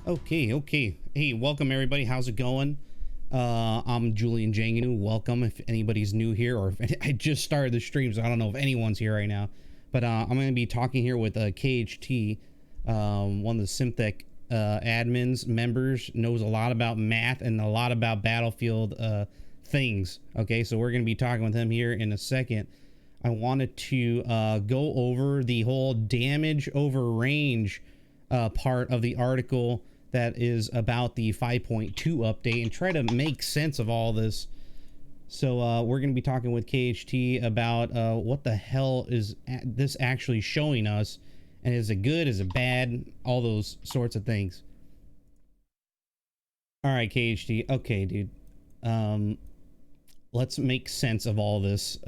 Okay. Hey, welcome everybody. How's it going? I'm Julian Janginu. Welcome if anybody's new here, or if I just started the stream, so I don't know if anyone's here right now. But I'm going to be talking here with kht, one of the Simtech admins, members, knows a lot about math and a lot about Battlefield things. Okay, so we're going to be talking with him here in a second. I wanted to go over the whole damage over range part of the article that is about the 5.2 update and try to make sense of all this. So we're going to be talking with kht about what the hell is this actually showing us, and is it good, is it bad, all those sorts of things. All right, kht. Okay, dude. Let's make sense of all this.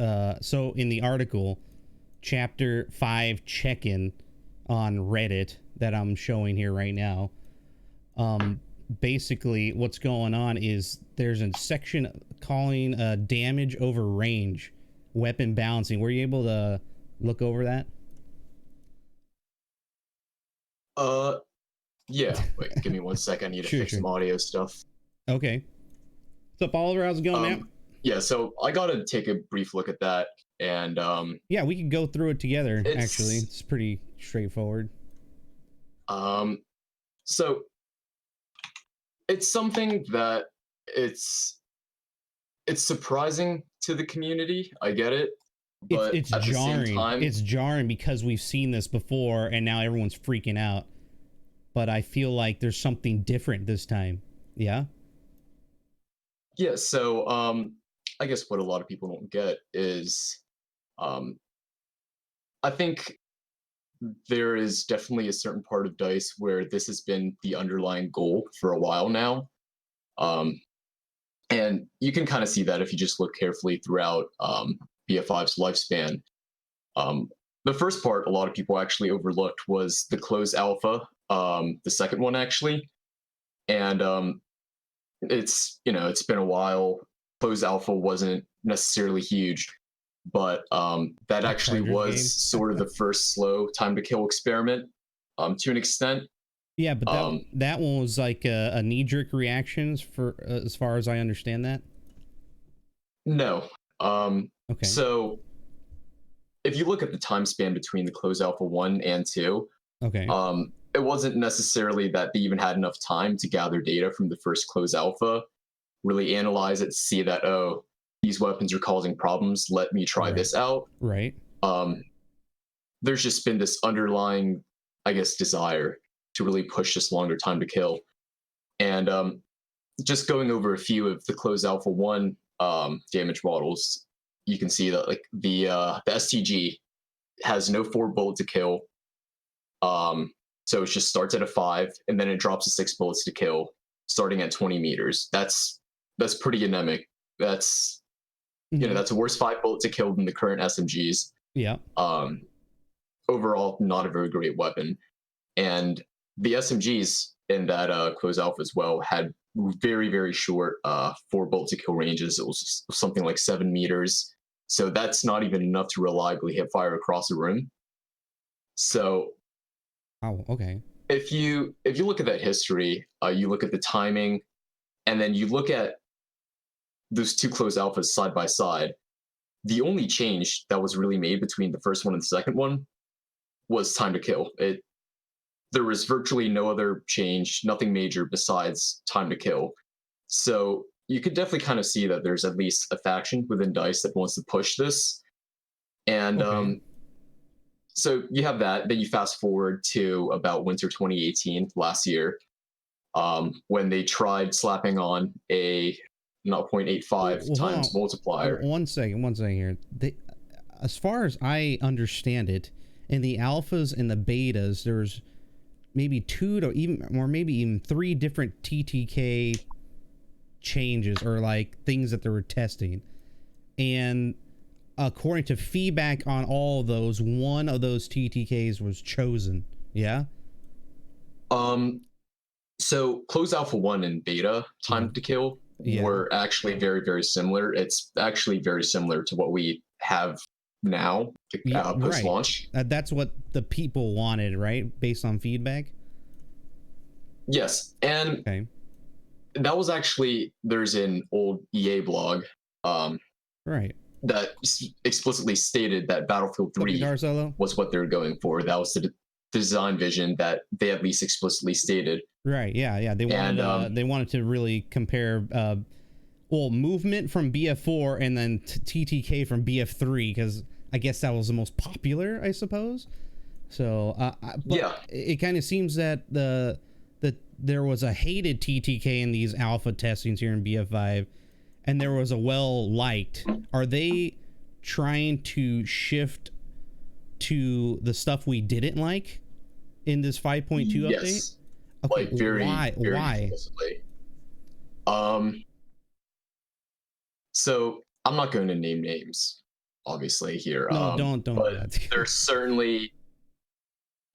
So in the article, chapter 5 check-in on Reddit that I'm showing here right now, basically what's going on is there's a section calling damage over range weapon balancing. Were you able to look over that? Yeah. Wait, give me 1 second. I need to fix some audio stuff. Okay. What's up, Oliver? How's it going, man? Yeah, so I gotta take a brief look at that, and yeah, we can go through it together. Actually, it's pretty straightforward. So it's something that it's surprising to the community. I get it, but it's at jarring. The same time, it's jarring because we've seen this before, and now everyone's freaking out. But I feel like there's something different this time. Yeah. Yeah. So I guess what a lot of people don't get is, I think there is definitely a certain part of DICE where this has been the underlying goal for a while now. And you can kind of see that if you just look carefully throughout BF5's lifespan. The first part a lot of people actually overlooked was the closed alpha, the second one actually. And it's been a while. Closed alpha wasn't necessarily huge, but that actually was sort of the first slow time to kill experiment to an extent. Yeah, but that one was like a knee-jerk reactions for as far as I understand that. No. Okay. So if you look at the time span between the closed alpha 1 and 2, okay, it wasn't necessarily that they even had enough time to gather data from the first closed alpha, really analyze it, see that, oh, these weapons are causing problems, let me try this out. Right. There's just been this underlying, I guess, desire to really push this longer time to kill. And just going over a few of the closed alpha 1 damage models, you can see that like the STG has no 4 bullet to kill. So it just starts at a 5 and then it drops to 6 bullets to kill, starting at 20 meters. That's pretty anemic. That's that's a worse 5 bullet to kill than the current SMGs. Yeah. Overall, not a very great weapon. And the SMGs in that closed alpha as well had very, very short 4 bullet to kill ranges. It was something like 7 meters. So that's not even enough to reliably hit fire across a room. So, oh, okay. If you look at that history, you look at the timing, and then you look at those two closed alphas side by side, the only change that was really made between the first one and the second one was time to kill. There was virtually no other change, nothing major besides time to kill. So you could definitely kind of see that there's at least a faction within DICE that wants to push this. And so you have that. Then you fast forward to about winter 2018, last year, when they tried slapping on a 0.85 times multiplier. One second here. As far as I understand it, in the alphas and the betas, there's maybe 2 to even 3 different TTK changes or like things that they were testing, and according to feedback on all of those, one of those TTKs was chosen. Yeah. So closed alpha 1 and beta time to kill were actually very, very similar. It's actually very similar to what we have now, post launch. That's what the people wanted, right? Based on feedback. Yes, and Okay. that was actually there's an old EA blog um, Right. that explicitly stated that Battlefield What's up, 3 Guitar Solo? was what they were going for. That was the design vision that they at least explicitly stated. Right. Yeah. Yeah. And They wanted to really compare well, movement from BF4 and then TTK from BF3, because I guess that was the most popular, I suppose. So, but yeah, it kind of seems that there was a hated TTK in these alpha testings here in BF5, and there was a well liked. Are they trying to shift to the stuff we didn't like in this 5.2 update? yes, Okay, like very, why? very Why? explicitly. Um, so I'm not going to name names, obviously here. No, don't do But that. there's certainly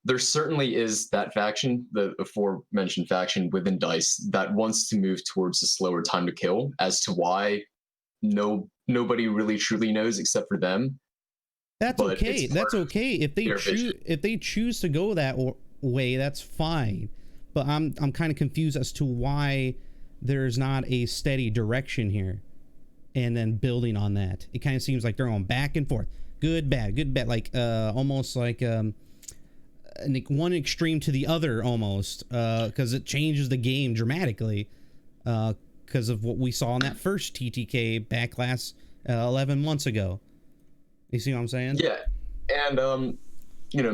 there certainly is that faction, the aforementioned faction within Dice, that wants to move towards a slower time to kill. As to why, nobody really truly knows except for them. That's But it's okay. That's part of okay. their vision. If they choose to go that way, that's fine. But I'm kind of confused as to why there's not a steady direction here, and then building on that. It kind of seems like they're going back and forth. Good, bad, like almost like one extreme to the other almost, because it changes the game dramatically, because of what we saw in that first TTK back last 11 months ago. You see what I'm saying? Yeah, and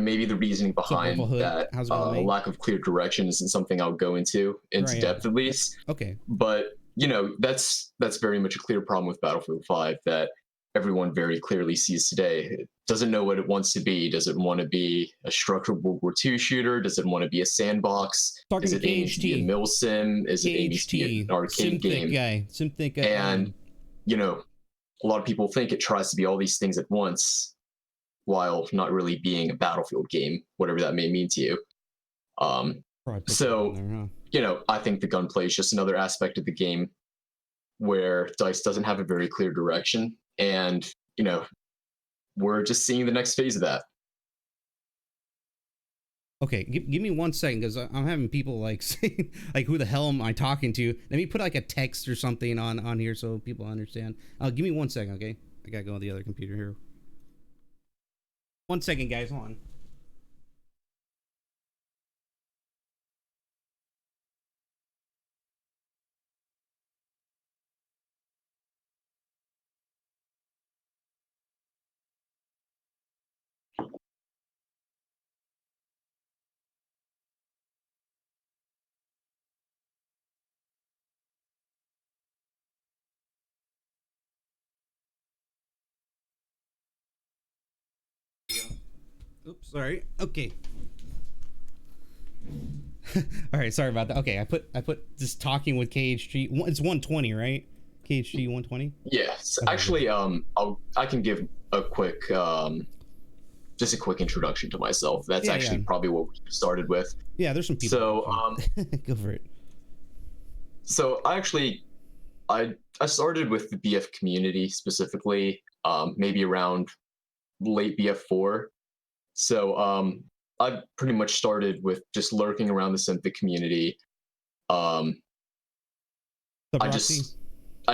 maybe the reasoning What's up, Purple behind Hood? that How's it going, mate? lack of clear direction isn't something I'll go into Right, yeah. depth at least. Okay. But that's very much a clear problem with Battlefield 5 that everyone very clearly sees today. It doesn't know what it wants to be. Does it want to be a structured World War II shooter? Does it want to be a sandbox? Talking Is to it aiming to be a KHT. mil sim? Is it aiming to be an arcade game? Synthic guy. And a lot of people think it tries to be all these things at once, while not really being a Battlefield game, whatever that may mean to you. So, I think the gunplay is just another aspect of the game where Dice doesn't have a very clear direction. And, we're just seeing the next phase of that. Okay, give me 1 second, because I'm having people like saying, like, who the hell am I talking to? Let me put like a text or something on here so people understand. Give me 1 second, okay? I gotta go on the other computer here. 1 second, guys, hold on. Oops, sorry. Okay. All right, sorry about that. Okay, I put just talking with KHG. It's 120, right? KHG 120. Yes, Okay, actually, I can give a quick, just a quick introduction to myself. That's actually probably what we started with. Yeah, there's some people. So, go for it. So I started with the BF community specifically, maybe around late BF4. So I pretty much started with just lurking around the Synthic community. I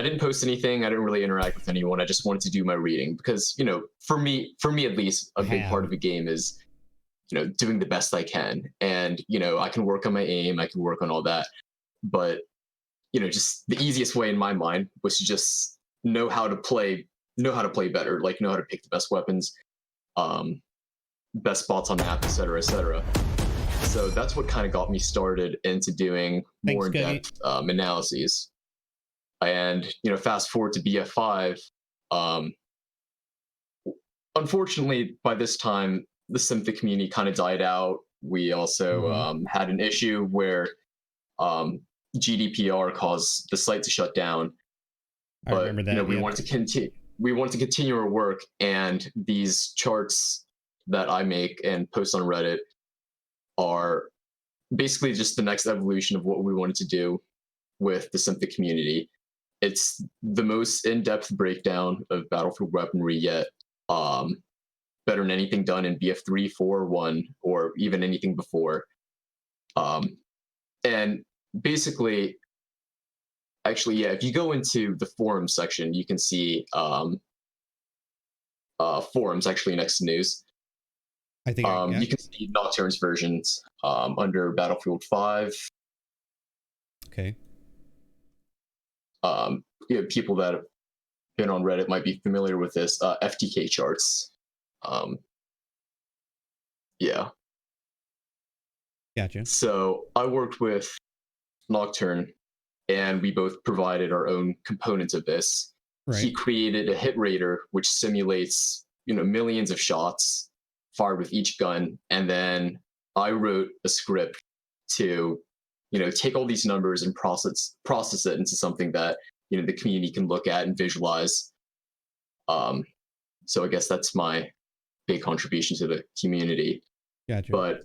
didn't post anything. I didn't really interact with anyone. I just wanted to do my reading because, for me at least, a big part of the game is, doing the best I can. And, I can work on my aim, I can work on all that. But, just the easiest way in my mind was to just know how to play better, like know how to pick the best weapons, best spots on the map, etc., etc. So that's what kind of got me started into doing more in-depth analyses. And fast forward to BF5. Unfortunately, by this time, the Synthic community kind of died out. We also had an issue where GDPR caused the site to shut down. But I remember that. We wanted to continue. We wanted to continue our work, and these charts that I make and post on Reddit are basically just the next evolution of what we wanted to do with the Synthic community. It's the most in-depth breakdown of battlefield weaponry yet. Better than anything done in BF3, 4, 1, or even anything before. And basically, actually, yeah, if you go into the forum section, you can see forums actually next to news. I think I, yeah. You can see Nocturne's versions under Battlefield 5. Okay. People that have been on Reddit might be familiar with this FTK charts. Um, yeah. Gotcha. So I worked with Nocturne, and we both provided our own components of this. Right. He created a hit rater, which simulates, millions of shots fired with each gun, and then I wrote a script to, take all these numbers and process it into something that the community can look at and visualize. So I guess that's my big contribution to the community. Gotcha. But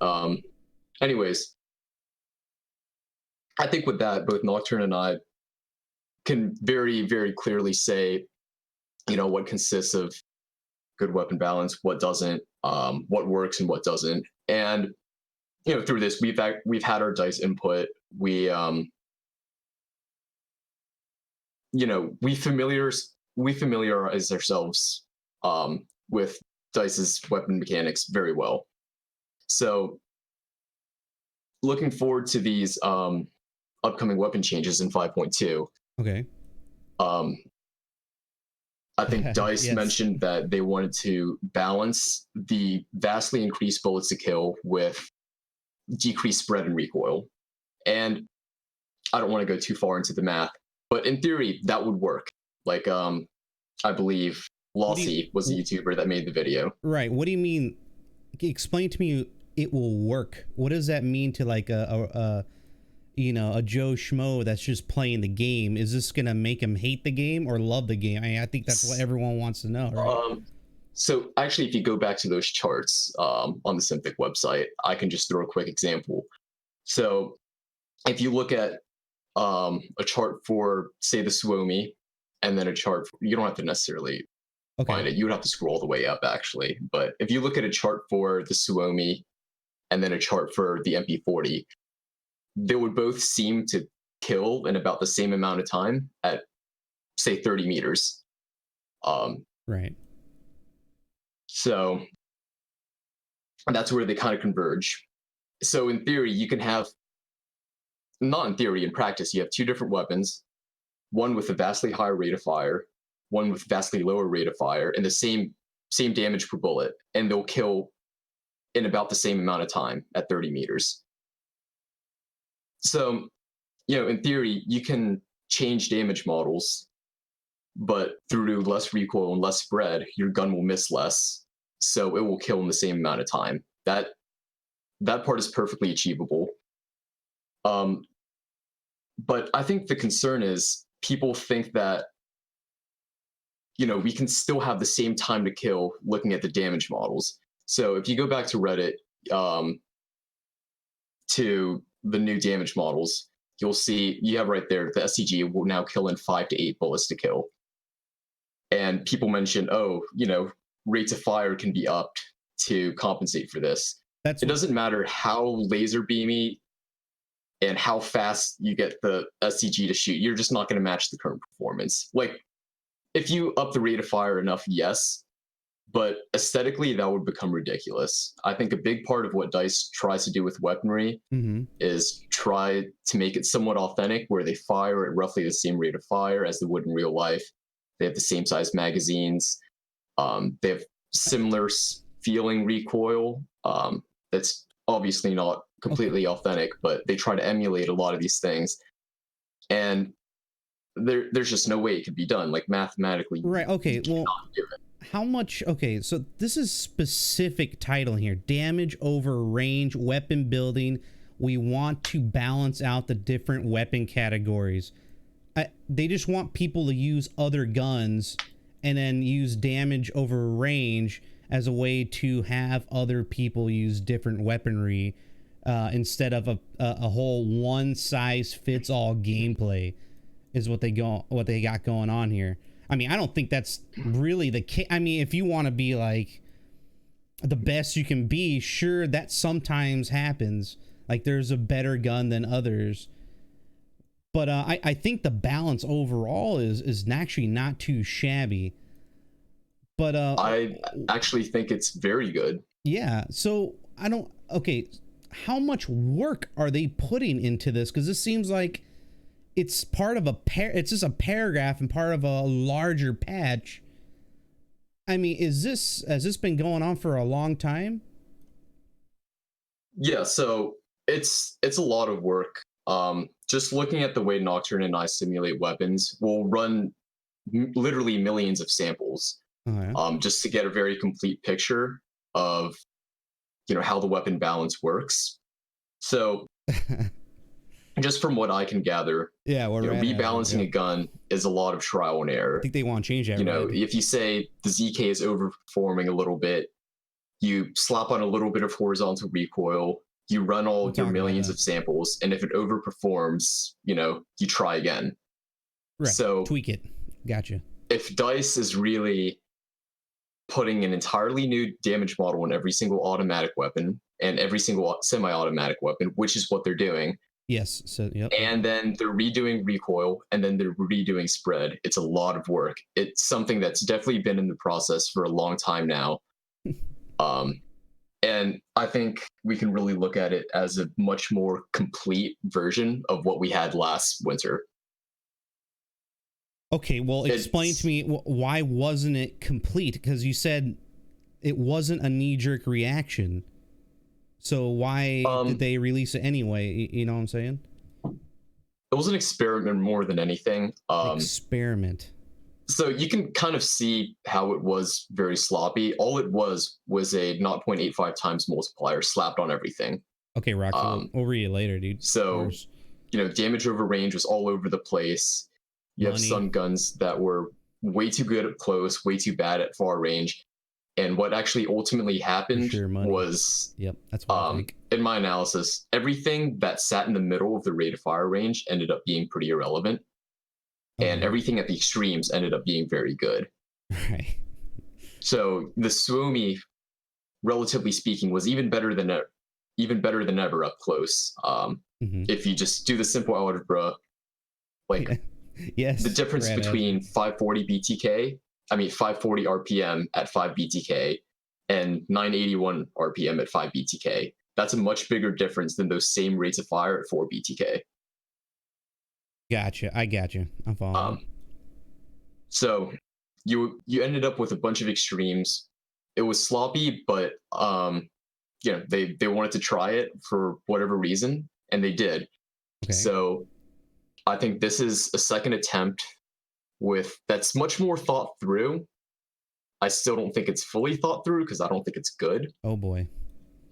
anyways, I think with that, both Nocturne and I can very, very clearly say, what consists of good weapon balance, what doesn't, what works and what doesn't. And through this, we've had our dice input. We familiarize ourselves with dice's weapon mechanics very well. So looking forward to these upcoming weapon changes in 5.2. Okay. I think DICE Yes. mentioned that they wanted to balance the vastly increased bullets to kill with decreased spread and recoil. And I don't want to go too far into the math, but in theory, that would work. Like, I believe Lossy was a YouTuber that made the video. Right. What do you mean? Explain to me. It will work. What does that mean to like a Joe Schmo that's just playing the game? Is this gonna make him hate the game or love the game? I think that's what everyone wants to know, right? So actually, if you go back to those charts on the Synthic website, I can just throw a quick example. So if you look at a chart for, say, the Suomi, and then a chart, you don't have to necessarily find it. You would have to scroll all the way up, actually. But if you look at a chart for the Suomi and then a chart for the MP40, they would both seem to kill in about the same amount of time at, say, 30 meters. Right. So that's where they kind of converge. So in theory, you can have, not in theory, in practice, you have two different weapons, one with a vastly higher rate of fire, one with vastly lower rate of fire, and the same damage per bullet, and they'll kill in about the same amount of time at 30 meters. So, in theory, you can change damage models, but through less recoil and less spread, your gun will miss less, so it will kill in the same amount of time. That part is perfectly achievable. But I think the concern is people think that, we can still have the same time to kill looking at the damage models. So if you go back to Reddit, to the new damage models, you'll see you have right there the SCG will now kill in 5 to 8 bullets to kill. And people mention, rates of fire can be upped to compensate for this. It doesn't matter how laser beamy and how fast you get the SCG to shoot, you're just not going to match the current performance. Like, if you up the rate of fire enough, yes, but aesthetically, that would become ridiculous. I think a big part of what DICE tries to do with weaponry is try to make it somewhat authentic, where they fire at roughly the same rate of fire as they would in real life. They have the same size magazines. They have similar feeling recoil. That's obviously not completely authentic, but they try to emulate a lot of these things. And there's just no way it could be done, like mathematically. Right. Okay. Well, how much? Okay. So this is specific title here: damage over range, weapon building. We want to balance out the different weapon categories. They just want people to use other guns and then use damage over range as a way to have other people use different weaponry instead of a whole one size fits all gameplay. Is what they got going on here. I mean, I don't think that's really the case. I mean, if you want to be like the best you can be, sure, that sometimes happens. Like there's a better gun than others. But I think the balance overall is actually not too shabby. But I actually think it's very good. yeah, so I don't. Okay, how much work are they putting into this? Because this seems like it's part of it's just a paragraph and part of a larger patch. I mean, has this been going on for a long time? Yeah, so it's a lot of work. Just looking at the way Nocturne and I simulate weapons, we'll run literally millions of samples, Oh, yeah. just to get a very complete picture of how the weapon balance works. So just from what I can gather, Yeah, we're red rebalancing hazard, a gun is a lot of trial and I error. think they want to change that. Red. If you say the ZK is overperforming a little bit, you slap on a little bit of horizontal recoil, you run all your millions of samples, and if it overperforms, you try again. Right. So tweak it. Gotcha. If DICE is really putting an entirely new damage model in every single automatic weapon and every single semi-automatic weapon, which is what they're doing. Yes. So yep. And then they're redoing recoil, and then they're redoing spread. It's a lot of work. It's something that's definitely been in the process for a long time now. And I think we can really look at it as a much more complete version of what we had last winter. Okay, well, explain to me why wasn't it complete? Because you said it wasn't a knee-jerk reaction. So why did they release it anyway? You know what I'm saying? It was an experiment more than anything. Experiment. So you can kind of see how it was very sloppy. All it was a 0.85 times multiplier slapped on everything. Okay, Rocky, we'll read it later, dude. So, damage over range was all over the place. You have some guns that were way too good at close, way too bad at far range. And what actually ultimately happened was, that's what I think. In my analysis, everything that sat in the middle of the rate of fire range ended up being pretty irrelevant. And everything at the extremes ended up being very good. Right. So the Suomi, relatively speaking, was even better than ever up close. If you just do the simple algebra, like yes, the difference between 540 RPM at 5 BTK and 981 RPM at 5 BTK, that's a much bigger difference than those same rates of fire at 4 BTK. Gotcha. I got you. I'm following. So you ended up with a bunch of extremes. It was sloppy, but they wanted to try it for whatever reason, and they did. Okay. So I think this is a second attempt that's much more thought through. I still don't think it's fully thought through because I don't think it's good. Oh boy.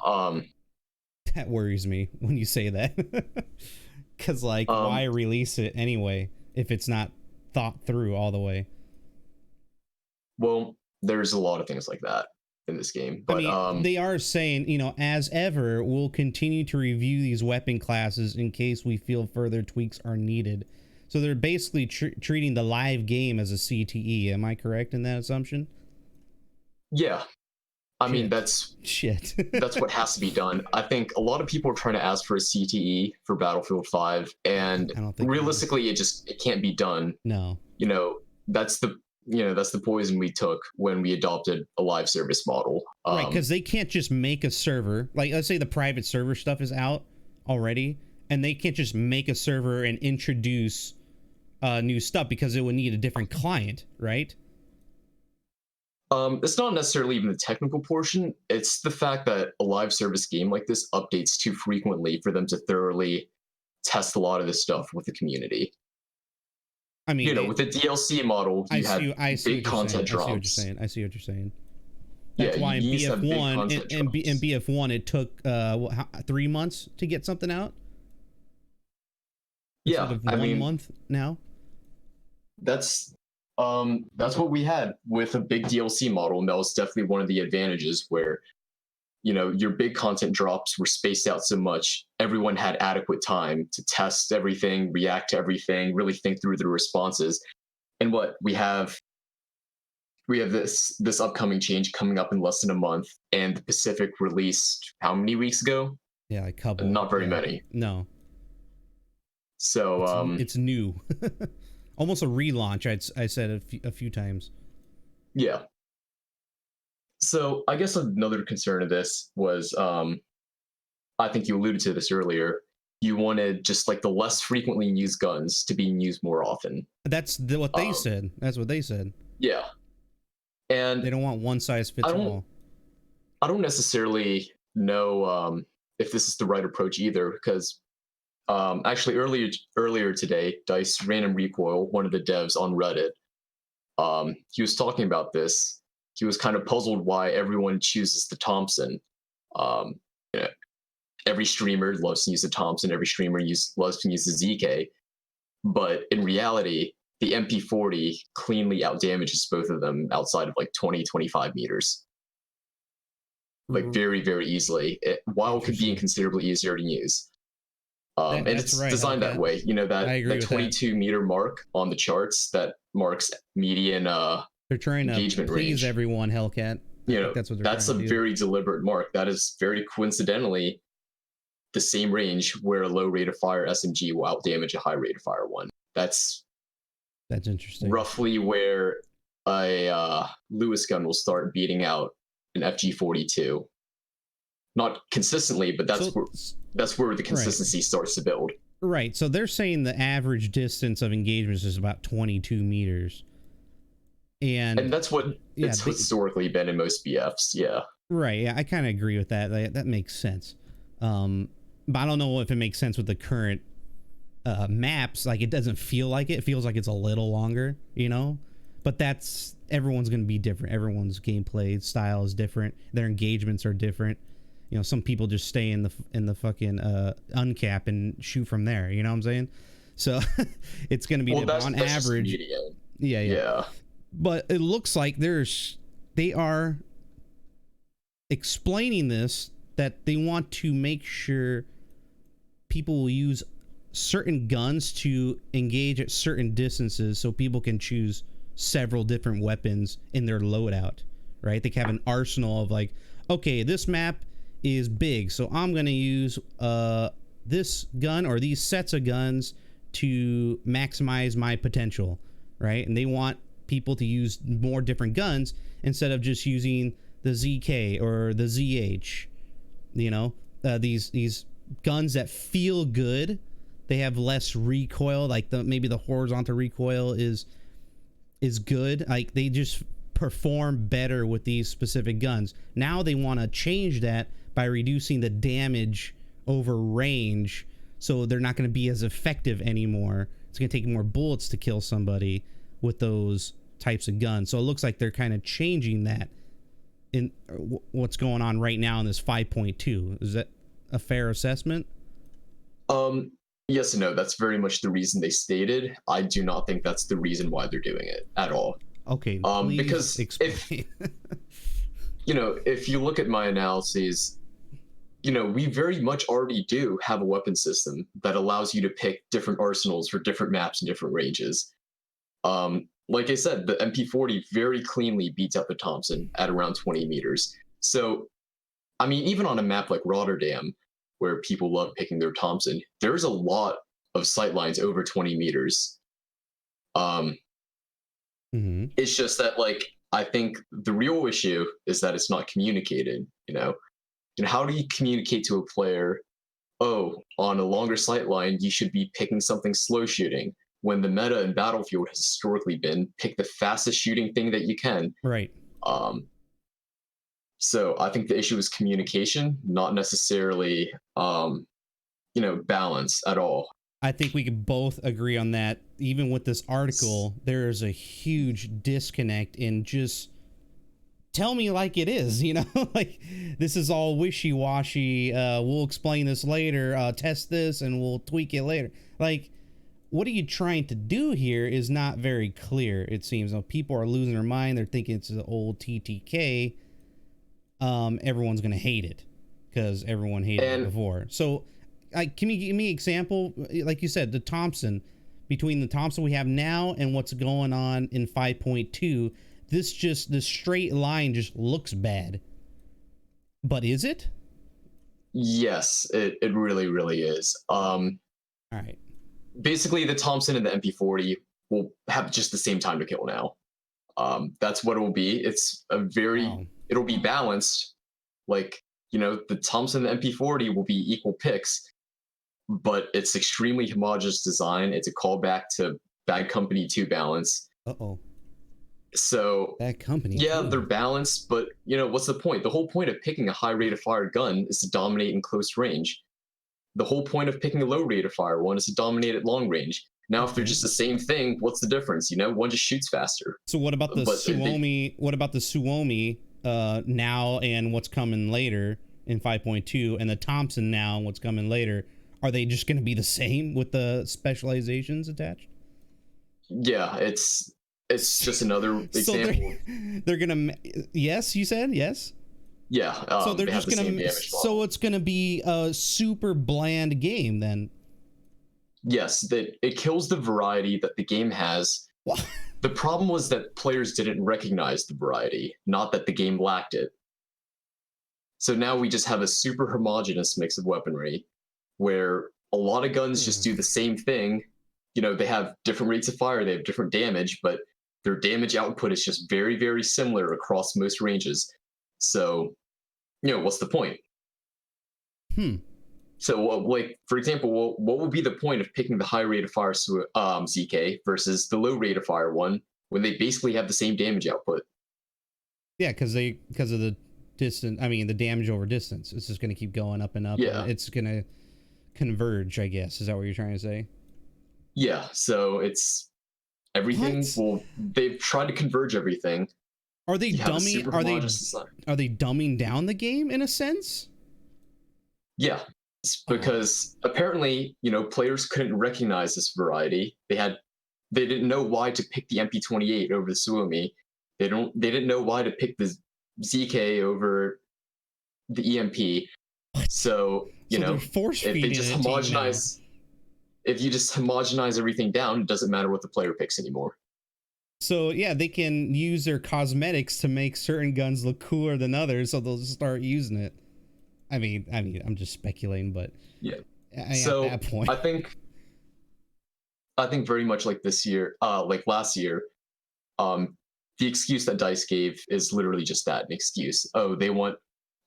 That worries me when you say that. Because, why release it anyway if it's not thought through all the way? Well, there's a lot of things like that in this game. But, I mean, they are saying, as ever, we'll continue to review these weapon classes in case we feel further tweaks are needed. So they're basically treating the live game as a CTE. Am I correct in that assumption? Yeah. I mean, that's what has to be done. I think a lot of people are trying to ask for a CTE for Battlefield 5, and realistically, it can't be done. No. That's the poison we took when we adopted a live service model. Right, because they can't just make a server. Like, let's say the private server stuff is out already, and they can't just make a server and introduce new stuff because it would need a different client, right? It's not necessarily even the technical portion. It's the fact that a live service game like this updates too frequently for them to thoroughly test a lot of this stuff with the community. I mean, with the DLC model, you had big content drops. I see what you're saying. That's why in BF1 and BF1 it took 3 months to get something out. Yeah, instead of 1 month now. That's what we had with a big DLC model, and that was definitely one of the advantages where, your big content drops were spaced out so much, everyone had adequate time to test everything, react to everything, really think through the responses. And what we have this upcoming change coming up in less than a month, and the Pacific released how many weeks ago? Yeah, a couple. Not very Yeah. many. No. So It's new. Almost a relaunch. I said a few times. yeah. So I guess another concern of this was, I think you alluded to this earlier. You wanted just like the less frequently used guns to be used more often. That's what they said. That's what they said. Yeah, They and don't want one size fits I don't all. I don't necessarily know if this is the right approach either, because actually earlier today, Dice Random Recoil, one of the devs on Reddit, he was talking about this. He was kind of puzzled why everyone chooses the Thompson. Um, you know, every streamer loves to use the Thompson. Every streamer loves to use the ZK. But in reality, the MP40 cleanly outdamages both of them outside of like 20, 25 meters. Like very, very easily. While it could be considerably easier to use. And That's it's right, designed that way. You know, I agree that with 22-meter mark on the charts that marks median they're trying to engagement please range. everyone, Hellcat. You know, that's what that's a very deliberate mark. That is very coincidentally the same range where a low rate of fire SMG will outdamage a high rate of fire one. That's interesting. Roughly where a Lewis gun will start beating out an FG42. Not consistently, but that's where the consistency starts to build. Right. So they're saying the average distance of engagements is about 22 meters. And that's what it's historically been in most BFs. Yeah. Right. Yeah, I kind of agree with that. That makes sense. But I don't know if it makes sense with the current maps. Like, it doesn't feel like it. It feels like it's a little longer, you know? But everyone's going to be different. Everyone's gameplay style is different. Their engagements are different. You know, some people just stay in the fucking uncap and shoot from there. You know what I'm saying? So it's going to be on average. Yeah. But it looks like they are explaining this, that they want to make sure people will use certain guns to engage at certain distances, so people can choose several different weapons in their loadout, right? They can have an arsenal of like, okay, this map is big, so I'm going to use this gun or these sets of guns to maximize my potential, right? And they want people to use more different guns instead of just using the ZK or the ZH. You know, these guns that feel good, they have less recoil. Like maybe the horizontal recoil is good. Like they just perform better with these specific guns. Now they want to change that by reducing the damage over range, so they're not going to be as effective anymore. It's going to take more bullets to kill somebody with those types of guns. So it looks like they're kind of changing that in what's going on right now in this 5.2. Is that a fair assessment? Yes and no. That's very much the reason they stated. I do not think that's the reason why they're doing it at all. Okay, because explain. if you look at my analyses, we very much already do have a weapon system that allows you to pick different arsenals for different maps and different ranges. Like I said, the MP40 very cleanly beats out the Thompson at around 20 meters. So, I mean, even on a map like Rotterdam, where people love picking their Thompson, there's a lot of sightlines over 20 meters. It's just that, like, I think the real issue is that it's not communicated, And how do you communicate to a player, oh, on a longer sightline, you should be picking something slow shooting, when the meta in Battlefield has historically been pick the fastest shooting thing that you can. Right. So I think the issue is communication, not necessarily, balance at all. I think we could both agree on that. Even with this article, there is a huge disconnect in just tell me like it is, like this is all wishy-washy. We'll explain this later. Test this and we'll tweak it later. Like, what are you trying to do here is not very clear, it seems. People are losing their mind. They're thinking it's the old TTK. Everyone's going to hate it because everyone hated it before. So, can you give me an example? Like you said, the Thompson, between the Thompson we have now and what's going on in 5.2, the straight line just looks bad. But is it? Yes, it really, really is. All right. Basically, the Thompson and the MP40 will have just the same time to kill now. That's what it will be. Wow. It'll be balanced. Like, the Thompson and the MP40 will be equal picks, but it's extremely homogeneous design. It's a callback to Bad Company 2 balance. Uh-oh. So, That company yeah, too. they're balanced, but what's the point? The whole point of picking a high rate of fire gun is to dominate in close range. The whole point of picking a low rate of fire one is to dominate at long range. Now, if they're Okay. just the same thing, what's the difference? One just shoots faster. So what about the But Suomi? What about the Suomi now and what's coming later in 5.2, and the Thompson now and what's coming later? Are they just going to be the same with the specializations attached? yeah, it's just another So example. they're gonna. Yes, you said yes. Yeah, So they're they have just the same gonna. damage So model. it's gonna be a super bland game then. Yes, that it kills the variety that the game has. What? The problem was that players didn't recognize the variety, not that the game lacked it. So now we just have a super homogeneous mix of weaponry where a lot of guns just do the same thing. They have different rates of fire, they have different damage, but their damage output is just very, very similar across most ranges. So, what's the point? Hmm. So, like, for example, what would be the point of picking the high rate of fire ZK versus the low rate of fire one when they basically have the same damage output? Yeah, because of the distance. I mean, the damage over distance. It's just gonna keep going up and up. Yeah. And it's gonna converge. I guess is that what you're trying to say? Yeah. So it's everything. What? Well, they've tried to converge everything. Are they You have a dumbing? super homogeneous design. Are they dumbing down the game in a sense? Yeah. It's because apparently, players couldn't recognize this variety. They didn't know why to pick the MP28 over the Suomi. They didn't know why to pick the ZK over the EMP. What? So, So they're force if they feeding just it to you now. if you just homogenize everything down, it doesn't matter what the player picks anymore. So yeah, they can use their cosmetics to make certain guns look cooler than others, so they'll just start using it. I mean, I'm just speculating, but Yeah. at So that point, I think very much like this year, like last year, um, the excuse that Dice gave is literally just that, an excuse. Oh, they want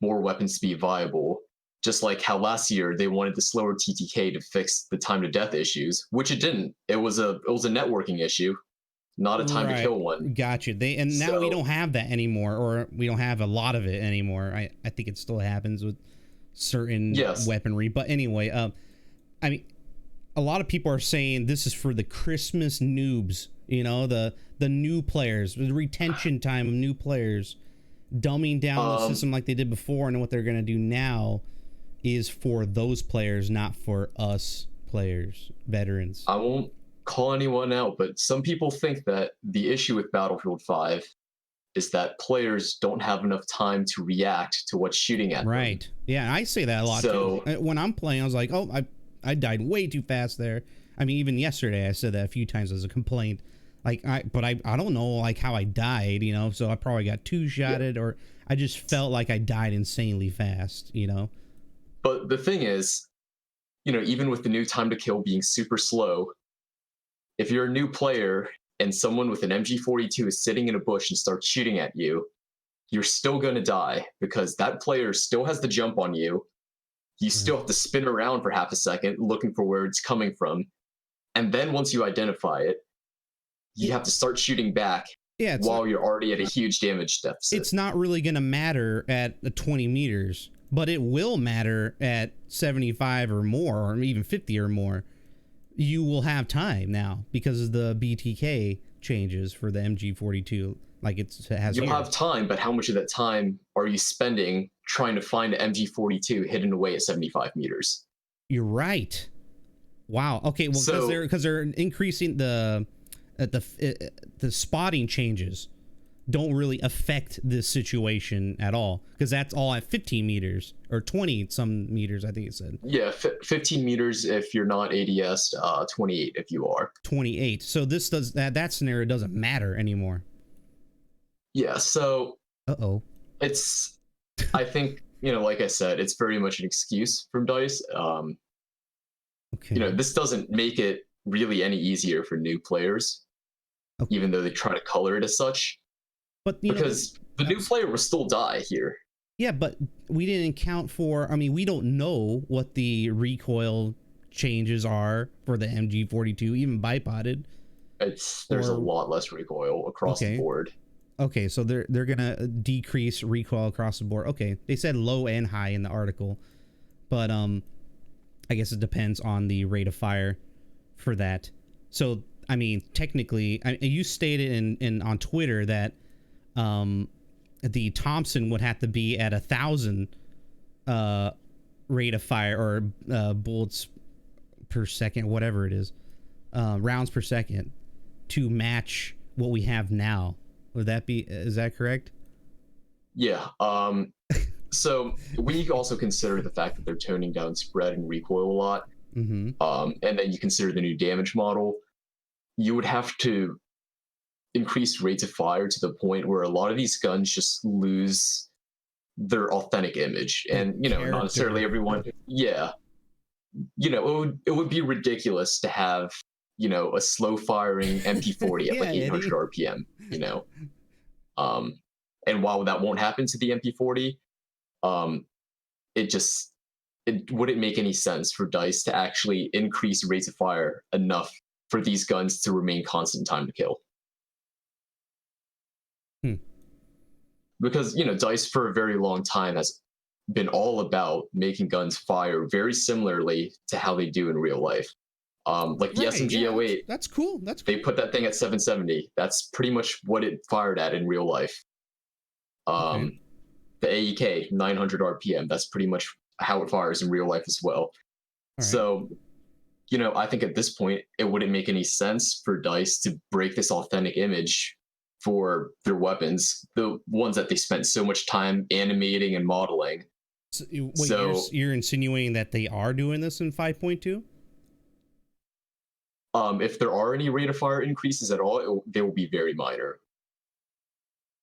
more weapons to be viable. Just like how last year they wanted the slower TTK to fix the time to death issues, which it didn't. It was a networking issue, not a time to kill one. Gotcha. Now we don't have that anymore, or we don't have a lot of it anymore. I think it still happens with certain weaponry, but anyway, I mean, a lot of people are saying this is for the Christmas noobs. The new players, the retention time of new players, dumbing down the system like they did before, and what they're gonna do now is for those players, not for us players, veterans. I won't call anyone out, but some people think that the issue with Battlefield 5 is that players don't have enough time to react to what's shooting at them. Right. Yeah, I say that a lot too. When I'm playing, I was like, oh, I died way too fast there. I mean, even yesterday I said that a few times as a complaint. Like, I don't know like how I died, so I probably got two-shotted, or I just felt like I died insanely fast, But the thing is, even with the new time to kill being super slow, if you're a new player and someone with an MG42 is sitting in a bush and starts shooting at you, you're still going to die because that player still has the jump on you. You still have to spin around for half a second looking for where it's coming from. And then once you identify it, you have to start shooting back while you're already at a huge damage deficit. It's not really going to matter at 20 meters, but it will matter at 75 or more, or even 50 or more. You will have time now because of the BTK changes for the MG42. Like it has. You'll have time, but how much of that time are you spending trying to find an MG42 hidden away at 75 meters? You're right. Wow. Okay. Well, because they're increasing the spotting changes don't really affect this situation at all, because that's all at 15 meters or 20 some meters, I think it said. Yeah, 15 meters if you're not ADS, 28 if you are. 28. So this does that scenario doesn't matter anymore. Yeah, so I think like I said, it's very much an excuse from Dice. Okay. This doesn't make it really any easier for new players, Okay. even though they try to color it as such, But because the new player will still die here. yeah, but we didn't account for. I mean, we don't know what the recoil changes are for the MG42, even bipoded. There's a Or lot less recoil across the okay, board. okay, so they're gonna decrease recoil across the board. Okay, they said low and high in the article, but I guess it depends on the rate of fire for that. So I mean, technically, you stated in on Twitter that the Thompson would have to be at 1,000 rate of fire or bullets per second, whatever it is, rounds per second, to match what we have now. Is that correct? Yeah. So when you also consider the fact that they're toning down spread and recoil a lot, Mm-hmm. and then you consider the new damage model, you would have to increase rates of fire to the point where a lot of these guns just lose their authentic image. And, not necessarily everyone. Yeah. It would be ridiculous to have, a slow firing MP40 at like 800 RPM, Um, and while that won't happen to the MP40, um, it wouldn't make any sense for Dice to actually increase rates of fire enough for these guns to remain constant time to kill. Because Dice for a very long time has been all about making guns fire very similarly to how they do in real life. Like the SMG08, that's cool. They put that thing at 770. That's pretty much what it fired at in real life. Okay. The AEK 900 RPM. That's pretty much how it fires in real life as well. All so, I think at this point it wouldn't make any sense for Dice to break this authentic image for their weapons, the ones that they spent so much time animating and modeling. You're insinuating that they are doing this in 5.2? If there are any rate of fire increases at all, they will be very minor.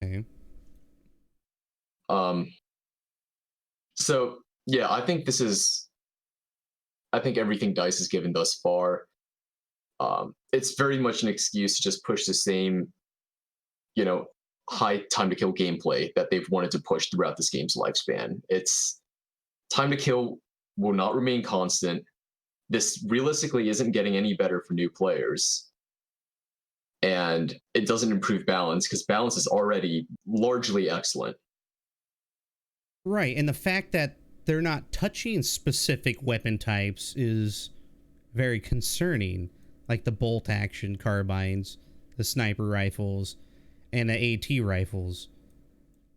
Okay. So yeah, I think everything Dice has given thus far, it's very much an excuse to just push the same, high time to kill gameplay that they've wanted to push throughout this game's lifespan. It's time to kill will not remain constant. This realistically isn't getting any better for new players. And it doesn't improve balance because balance is already largely excellent. Right, and the fact that they're not touching specific weapon types is very concerning, like the bolt action carbines, the sniper rifles, and the AT rifles.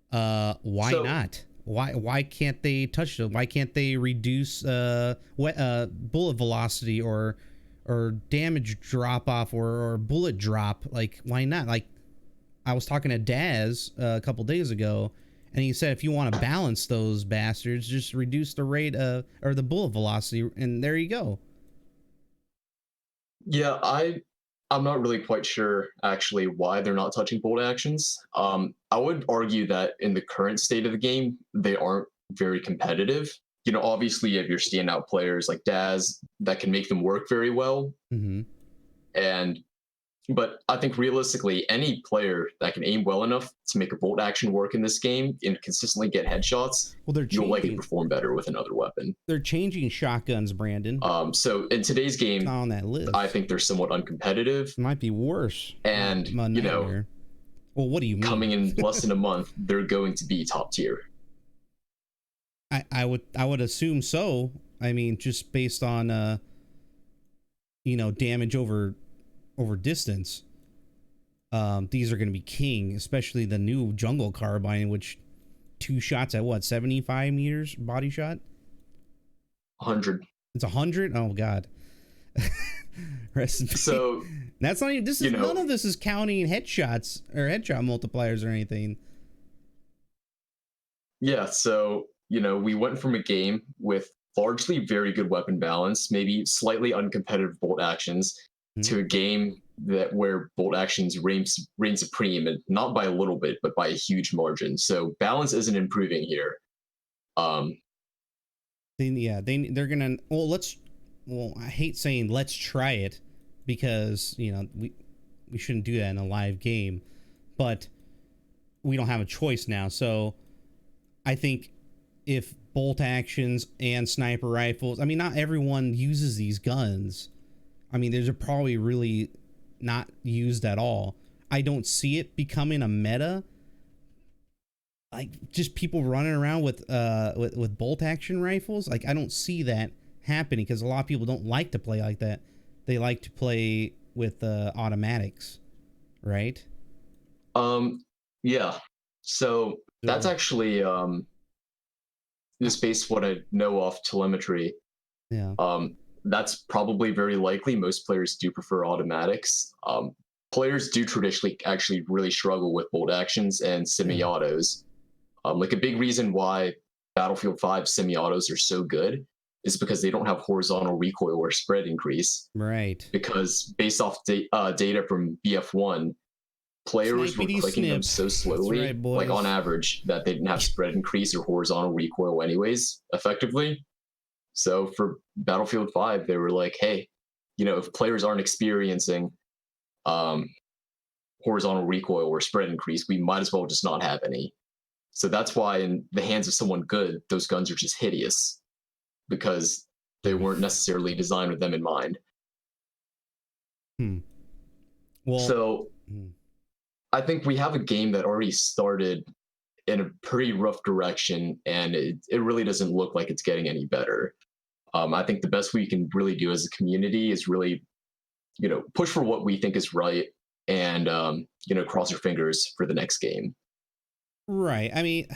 Why not? Why can't they touch them? Why can't they reduce bullet velocity or damage drop off or bullet drop? Like, why not? Like, I was talking to Daz a couple days ago, and he said if you want to balance those bastards, just reduce the rate or the bullet velocity, and there you go. Yeah, I'm not really quite sure actually why they're not touching bolt actions. I would argue that in the current state of the game, they aren't very competitive. Obviously you have your standout players like Daz that can make them work very well. Mm-hmm. But I think realistically, any player that can aim well enough to make a bolt action work in this game and consistently get headshots, you'll likely perform better with another weapon. They're changing shotguns, Brandon. So in today's game, on that list, I think they're somewhat uncompetitive. Might be worse. And well, what do you mean? Coming in less than a month, they're going to be top tier. I would assume so. I mean, just based on damage over distance. These are going to be king, especially the new jungle carbine, which 2 shots at what, 75 meters body shot? 100. It's 100. Oh God. So that's not even. This is none of this is counting headshots or headshot multipliers or anything. Yeah. So we went from a game with largely very good weapon balance, maybe slightly uncompetitive bolt actions, to a game where bolt actions reign supreme, and not by a little bit, but by a huge margin. So balance isn't improving here. They're gonna. Well, I hate saying let's try it, because we shouldn't do that in a live game, but we don't have a choice now. So I think if bolt actions and sniper rifles, I mean, not everyone uses these guns. I mean, these are probably really not used at all. I don't see it becoming a meta, like just people running around with bolt action rifles. Like, I don't see that happening, because a lot of people don't like to play like that. They like to play with automatics, right? Yeah. So that's So, actually just based what I know off telemetry. yeah. Um, that's probably very likely. Most players do prefer automatics. Players do traditionally actually really struggle with bolt actions and Yeah. semi-autos. Like a big reason why Battlefield 5 semi-autos are so good is because they don't have horizontal recoil or spread increase. Right. Because based off data from BF1, players were Snipety clicking them snip. so That's slowly, right, like on boys. average, that they didn't have spread increase or horizontal recoil anyways, effectively. So for Battlefield 5, they were like, hey, if players aren't experiencing um, horizontal recoil or spread increase, we might as well just not have any. So that's why, in the hands of someone good, those guns are just hideous because they weren't necessarily designed with them in mind. Hmm. Well. So Hmm. I think we have a game that already started in a pretty rough direction, and it really doesn't look like it's getting any better. I think the best we can really do as a community is really, push for what we think is right, and cross our fingers for the next game. Right. I mean,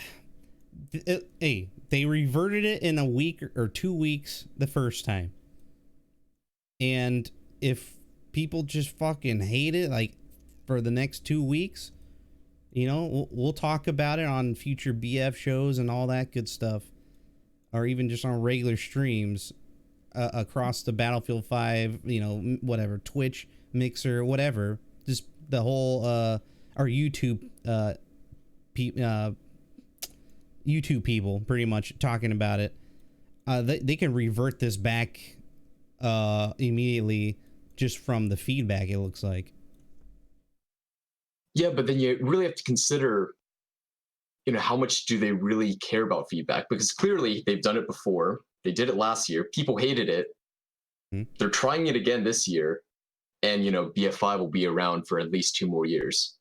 hey, they reverted it in a week or 2 weeks the first time. And if people just fucking hate it, like, for the next 2 weeks, we'll talk about it on future BF shows and all that good stuff, or even just on regular streams across the Battlefield 5, whatever, Twitch, Mixer, whatever. Just the whole, our YouTube people pretty much talking about it. They can revert this back immediately just from the feedback, it looks like. Yeah, but then you really have to consider, how much do they really care about feedback? Because clearly they've done it before. They did it last year. People hated it. Hmm? They're trying it again this year, and BF5 will be around for at least 2 more years.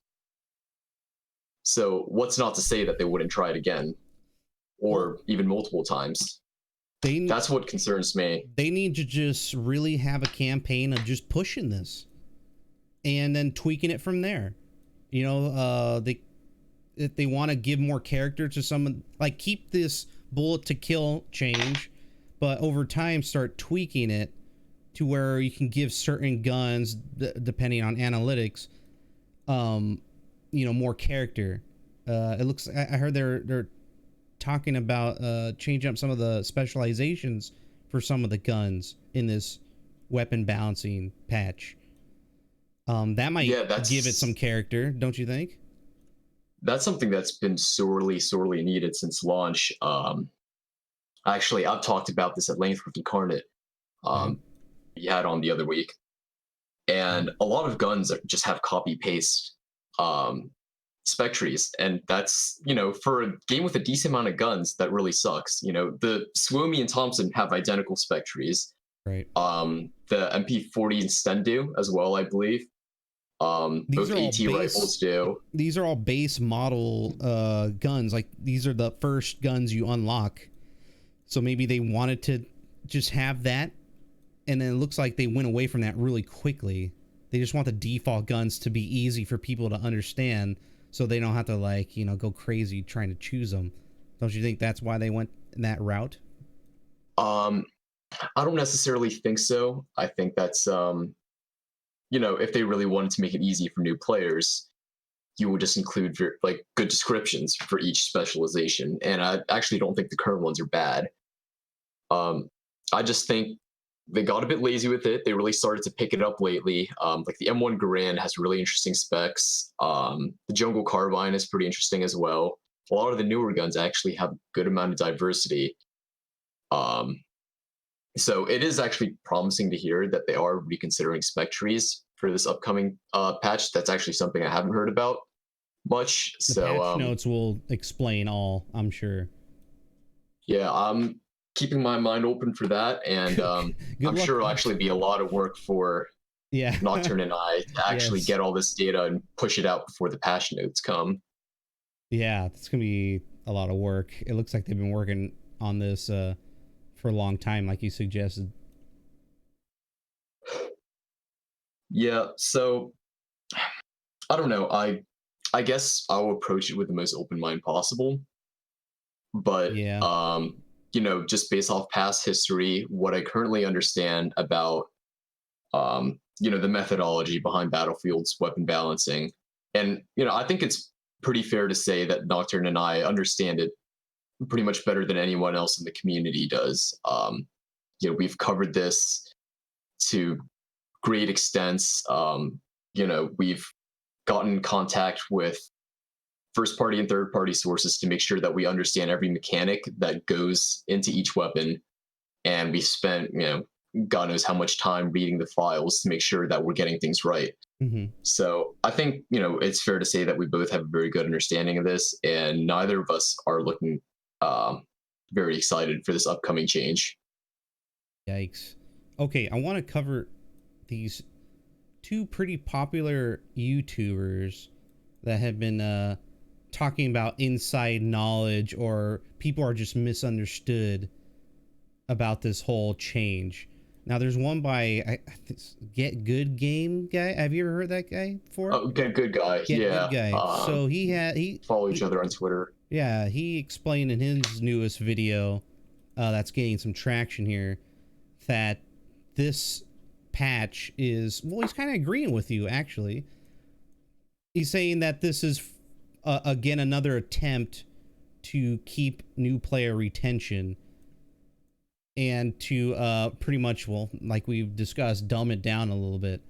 So what's not to say that they wouldn't try it again, Well, or even multiple times? they That's what concerns me. they need to just really have a campaign of just pushing this and then tweaking it from there. They if they want to give more character to someone, like, keep this bullet to kill change, but over time start tweaking it to where you can give certain guns, depending on analytics, more character. It looks. I heard they're talking about changing up some of the specializations for some of the guns in this weapon balancing patch. That might Yeah, give it some character, don't you think? that's something that's been sorely needed since launch. Actually, I've talked about this at length with Incarnate. Okay. We had on the other week, and a lot of guns just have copy paste um, spec trees, and that's for a game with a decent amount of guns, that really sucks. The Suomi and Thompson have identical spec trees. Right. The MP40 and Sten do as well, I believe. These Both are all AT base. rifles do. These are all base model guns. Like, these are the first guns you unlock. So maybe they wanted to just have that, and then it looks like they went away from that really quickly. They just want the default guns to be easy for people to understand, so they don't have to, like, go crazy trying to choose them. Don't you think that's why they went that route? Um, I don't necessarily think so. I think that's if they really wanted to make it easy for new players, you would just include like good descriptions for each specialization. And I actually don't think the current ones are bad. Um, I just think they got a bit lazy with it. They really started to pick it up lately. Like the M1 Garand has really interesting specs. The Jungle Carbine is pretty interesting as well. a lot of the newer guns actually have a good amount of diversity. Um, so it is actually promising to hear that they are reconsidering spec trees for this upcoming patch. That's actually something I haven't heard about much. The So patch notes will explain all, I'm sure. yeah, I'm keeping my mind open for that, and Good I'm luck. sure it'll actually be a lot of work for Yeah. Nocturne and I to actually Yes. get all this data and push it out before the patch notes come. Yeah, it's gonna be a lot of work. It looks like they've been working on this for a long time, like you suggested. Yeah, so I don't know. I guess I'll approach it with the most open mind possible. But Yeah. just based off past history, what I currently understand about the methodology behind Battlefield's weapon balancing, and I think it's pretty fair to say that Nocturne and I understand it pretty much better than anyone else in the community does. We've covered this to great extents. We've gotten in contact with first party and third party sources to make sure that we understand every mechanic that goes into each weapon. And we spent, God knows how much time reading the files to make sure that we're getting things right. Mm-hmm. So I think, it's fair to say that we both have a very good understanding of this, and neither of us are looking very excited for this upcoming change. Yikes. Okay, I want to cover these two pretty popular YouTubers that have been talking about inside knowledge, or people are just misunderstood about this whole change. Now, there's one by Get Good Game guy. Have you ever heard that guy before? Oh, good guy. Get Yeah. Good Guy. So he follow each other on Twitter. Yeah, he explained in his newest video that's gaining some traction here that this patch is, well, he's kind of agreeing with you, actually. He's saying that this is again another attempt to keep new player retention and to pretty much, well, like we've discussed, dumb it down a little bit.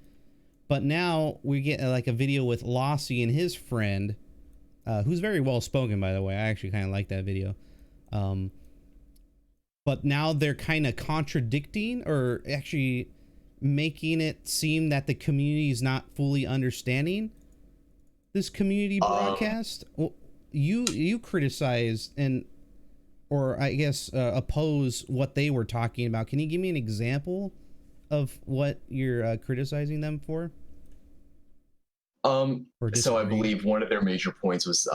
But now we get like a video with Lossie and his friend, who's very well spoken, by the way. I actually kind of like that video. But now they're kind of contradicting, or actually making it seem that the community is not fully understanding this community broadcast. Well, you criticize and, or I guess oppose what they were talking about. Can you give me an example of what you're criticizing them for? So I believe one of their major points was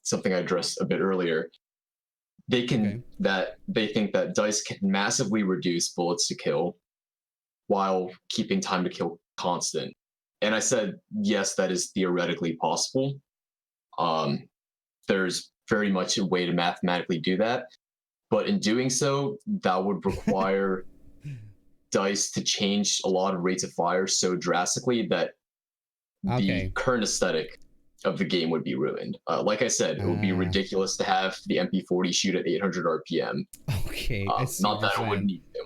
something I addressed a bit earlier. They think that DICE can massively reduce bullets to kill while keeping time to kill constant. And I said, yes, that is theoretically possible. There's very much a way to mathematically do that. But in doing so, that would require DICE to change a lot of rates of fire so drastically that the current aesthetic of the game would be ruined. Like I said, it would be ridiculous to have the MP40 shoot at 800 RPM. Okay, not that it would need to.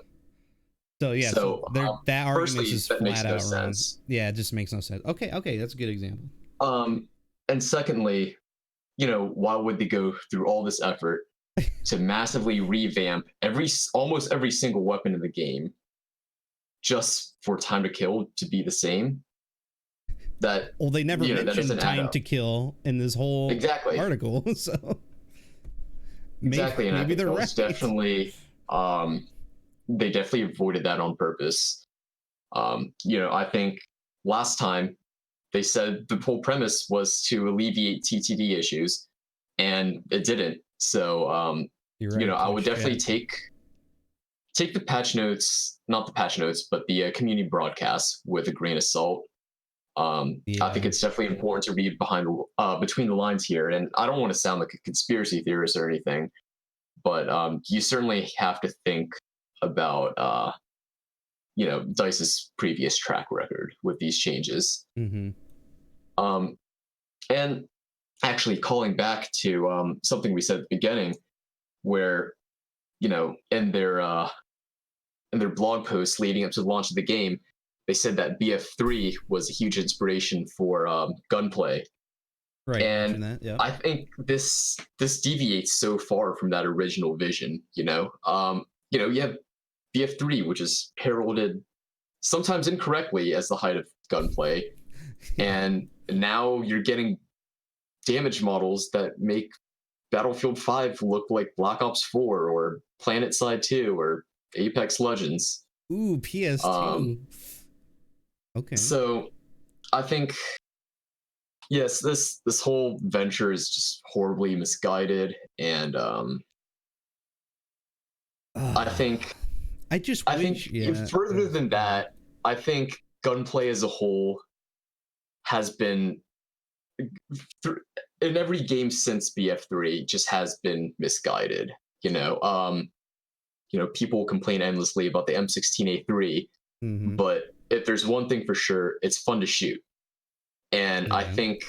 So yeah, that argument is that flat makes no out wrong. sense. Yeah, it just makes no sense. Okay, that's a good example. And secondly, why would they go through all this effort to massively revamp almost every single weapon in the game just for time to kill to be the same? Well, they never mentioned time to kill in this whole article, so exactly, and maybe they're right. Definitely, they definitely avoided that on purpose. I think last time they said the whole premise was to alleviate TTD issues, and it didn't. So, right, I would definitely take the patch notes, not the patch notes, but the community broadcast with a grain of salt. I think it's definitely important to read between the lines here, and I don't want to sound like a conspiracy theorist or anything, but you certainly have to think about DICE's previous track record with these changes. Mm-hmm. And actually calling back to something we said at the beginning, where in their blog post leading up to the launch of the game, they said that BF3 was a huge inspiration for gunplay. Right, you And mentioned that. Yeah. I think this deviates so far from that original vision. You have BF3, which is heralded sometimes incorrectly as the height of gunplay, Yeah. and now you're getting damage models that make Battlefield 5 look like Black Ops 4 or Planet Side 2 or Apex Legends. Ooh, Um, PS2. Okay. so I think yes, this whole venture is just horribly misguided, and I think I just I think wish, yeah. further than Go ahead. that, I think gunplay as a whole has been in every game since BF3 just has been misguided. You know, um, people complain endlessly about the M16A3, Mm-hmm. but if there's one thing for sure, it's fun to shoot. And I Yeah. think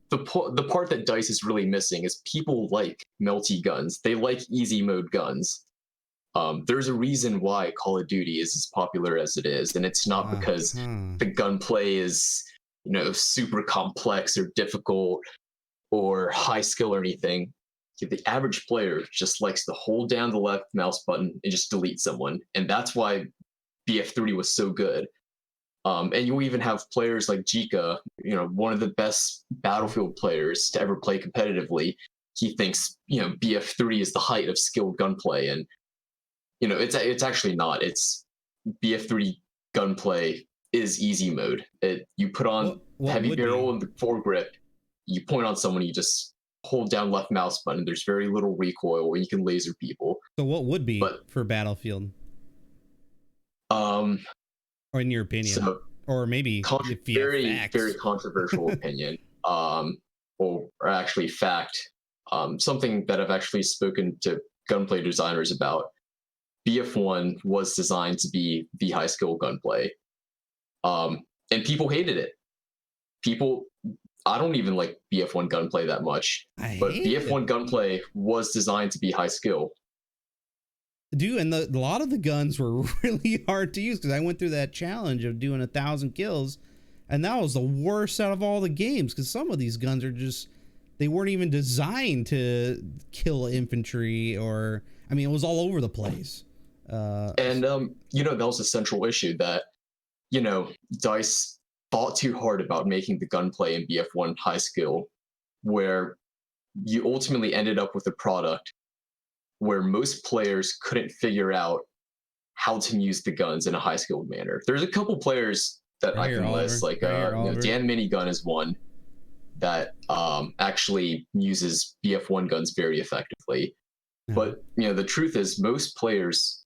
the part that Dice is really missing is people like melty guns. They like easy mode guns. There's a reason why Call of Duty is as popular as it is, and it's not because Uh-huh. the gunplay is super complex or difficult or high skill or anything. The average player just likes to hold down the left mouse button and just delete someone, and that's why BF3 was so good. And you even have players like Jika, one of the best Battlefield players to ever play competitively. He thinks BF3 is the height of skilled gunplay, and it's actually not. It's BF3 gunplay is easy mode. You put on What heavy would be? barrel and the foregrip, you point on someone, you just hold down left mouse button. There's very little recoil, and you can laser people. So what would be But for Battlefield, um, or in your opinion, so or maybe if you have very very facts? controversial opinion, or actually fact, something that I've actually spoken to gunplay designers about. BF1 was designed to be the high skill gunplay, and people hated it. People, I don't even like BF1 gunplay that much, I but hate it, BF1 gunplay was designed to be high skill. dude. And a lot of the guns were really hard to use because I went through that challenge of doing 1,000 kills, and that was the worst out of all the games because some of these guns are just, they weren't even designed to kill infantry, or I mean, it was all over the place. And that was a central issue that you know Dice thought too hard about making the gunplay in BF1 high skill, where you ultimately ended up with a product where most players couldn't figure out how to use the guns in a high skilled manner. There's a couple players that Right I here, can list, Oliver. like Right here, Oliver. Dan Minigun is one that actually uses BF1 guns very effectively. Uh-huh. But the truth is, most players,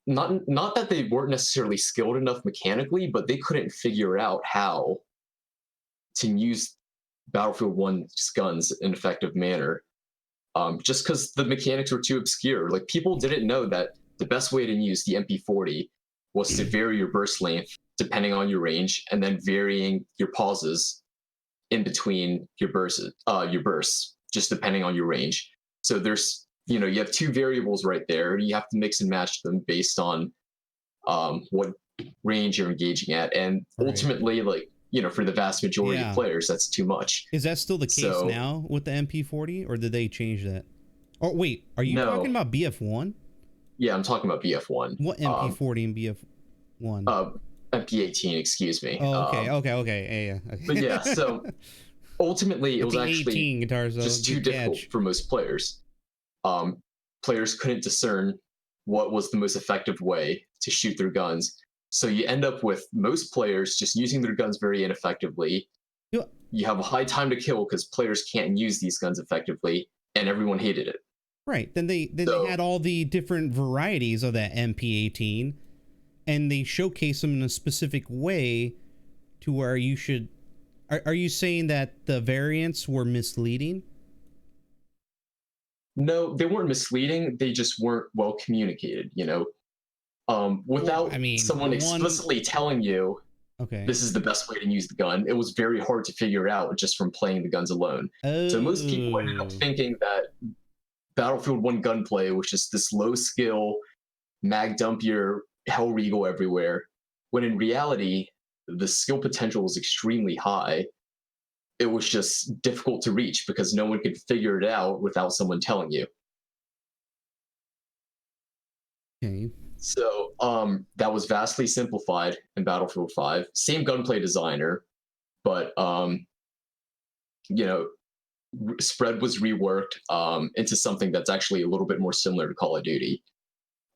not that they weren't necessarily skilled enough mechanically, but they couldn't figure out how to use Battlefield 1's guns in an effective manner. Just because the mechanics were too obscure. Like people didn't know that the best way to use the MP40 was to vary your burst length depending on your range, and then varying your pauses in between your bursts, just depending on your range. So you have two variables right there. You have to mix and match them based on what range you're engaging at, and Right. ultimately, like for the vast majority of Yeah. players, that's too much. Is that still the case So now with the MP40, or did they change that? Oh wait, are you talking no, about BF1? yeah, I'm talking about BF1. What MP40 and BF1? Uh, MP18, excuse me. Oh, okay, okay. But Yeah, yeah, so yeah. ultimately, it was actually MP18 guitars, though. just too Good difficult catch. for most players. Players couldn't discern what was the most effective way to shoot their guns. So you end up with most players just using their guns very ineffectively. You- You have a high time to kill because players can't use these guns effectively, and everyone hated it. Right. Then they So had all the different varieties of that MP18, and they showcase them in a specific way to where you should. Are you saying that the variants were misleading? no, they weren't misleading. They just weren't well communicated. Well, Without I mean, someone one. explicitly telling you Okay. this is the best way to use the gun, it was very hard to figure out just from playing the guns alone. So most people ended up Oh. thinking that Battlefield 1 gunplay was just this low skill, mag dump your Hell Regal everywhere, when in reality, the skill potential was extremely high. it was just difficult to reach because no one could figure it out without someone telling you. Okay. So that was vastly simplified in Battlefield 5. Same gunplay designer, but you know, spread was reworked into something that's actually a little bit more similar to Call of Duty.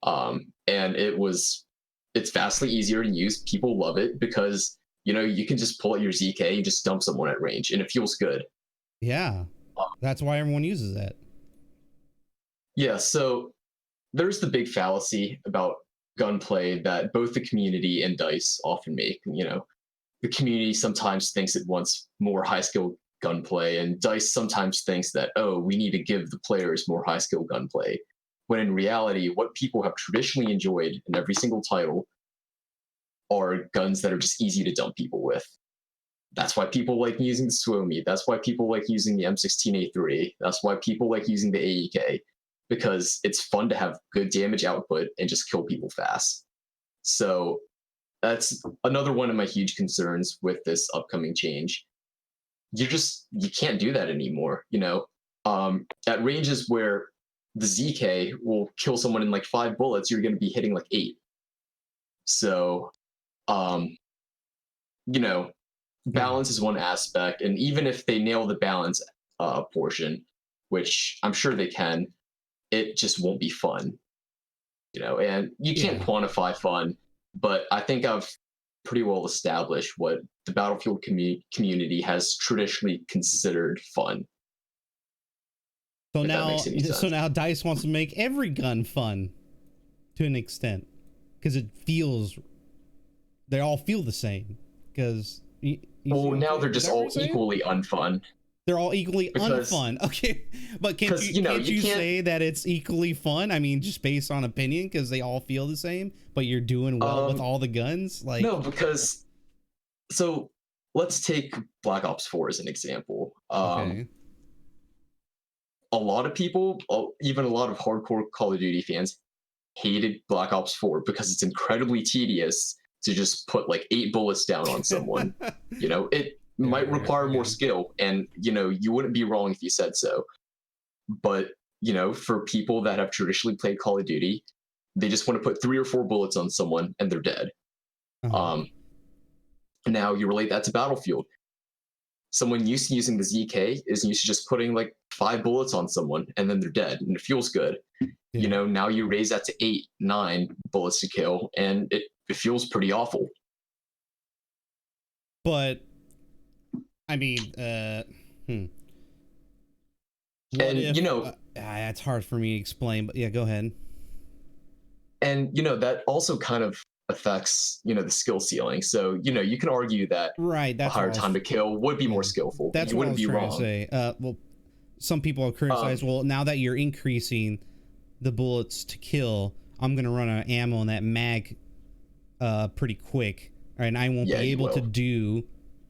And it's vastly easier to use. People love it because you can just pull out your ZK and just dump someone at range, and it feels good. Yeah. That's why everyone uses that. Yeah, so there's the big fallacy about gunplay that both the community and DICE often make. The community sometimes thinks it wants more high skill gunplay, and DICE sometimes thinks that, oh, we need to give the players more high skill gunplay. When in reality, what people have traditionally enjoyed in every single title are guns that are just easy to dump people with. That's why people like using the Suomi. That's why people like using the M16A3. That's why people like using the AEK, because it's fun to have good damage output and just kill people fast. So that's another one of my huge concerns with this upcoming change. You can't do that anymore. At ranges where the ZK will kill someone in like 5 bullets, you're going to be hitting like 8. So, um, balance is one aspect, and even if they nail the balance portion, which I'm sure they can, it just won't be fun. And you can't quantify fun, but I think I've pretty well established what the Battlefield community has traditionally considered fun. So now DICE wants to make every gun fun to an extent because they all feel the same. Because now they're just all equally unfun. They're all equally unfun. Okay, but can't you say that it's equally fun? I mean, just based on opinion, because they all feel the same, but you're doing well with all the guns. No, because so let's take Black Ops 4 as an example. Okay. A lot of people, even a lot of hardcore Call of Duty fans, hated Black Ops 4 because it's incredibly tedious to just put like 8 bullets down on someone. It might require more skill, and you wouldn't be wrong if you said so. But for people that have traditionally played Call of Duty, they just want to put 3 or 4 bullets on someone and they're dead. Now you relate that to Battlefield. Someone used to using the ZK is used to just putting like 5 bullets on someone and then they're dead, and it feels good. Now you raise that to 8, 9 bullets to kill, and it feels pretty awful. But I mean, it's hard for me to explain, but yeah, go ahead. And that also kind of affects the skill ceiling. So you can argue that that's a higher time to kill would be more skillful. That's you what wouldn't I was be trying wrong. to say. Well, some people have criticized. Well, now that you're increasing the bullets to kill, I'm gonna run out of ammo in that mag pretty quick, right? And I won't be able to do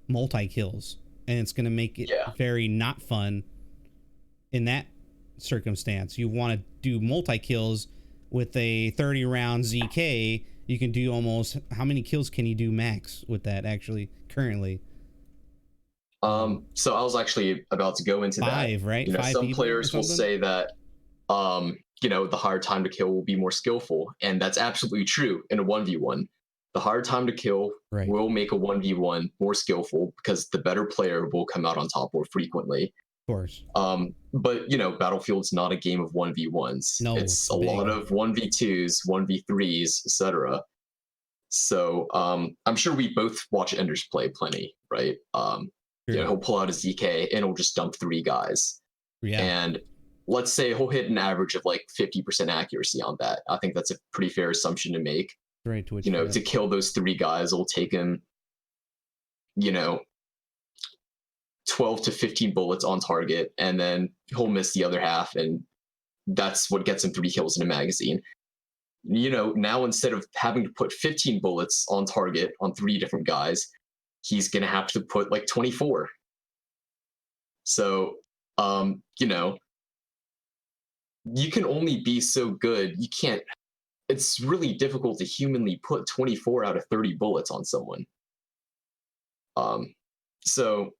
multi kills, and it's gonna make it very not fun in that circumstance. You want to do multi kills with a 30 round ZK. You can do almost, how many kills can you do max with that actually currently? So I was actually about to go into 5, that. right? 5 some players will say that the higher time to kill will be more skillful, and that's absolutely true in a 1v1. The higher time to kill will make a 1v1 more skillful because the better player will come out on top more frequently. Of course. But Battlefield's not a game of 1v1s. No, it's a lot of 1v2s, 1v3s, etc. So I'm sure we both watch Enders play plenty, right? He'll pull out a ZK and he'll just dump 3 guys. Yeah. And let's say he'll hit an average of like 50% accuracy on that. I think that's a pretty fair assumption to make. Right, Twitch, to kill those 3 guys, it'll take him, 12 to 15 bullets on target, and then he'll miss the other half, and that's what gets him 3 kills in a magazine. Now instead of having to put 15 bullets on target on 3 different guys, he's gonna have to put like 24. So, you can only be so good. You can't. It's really difficult to humanly put 24 out of 30 bullets on someone. So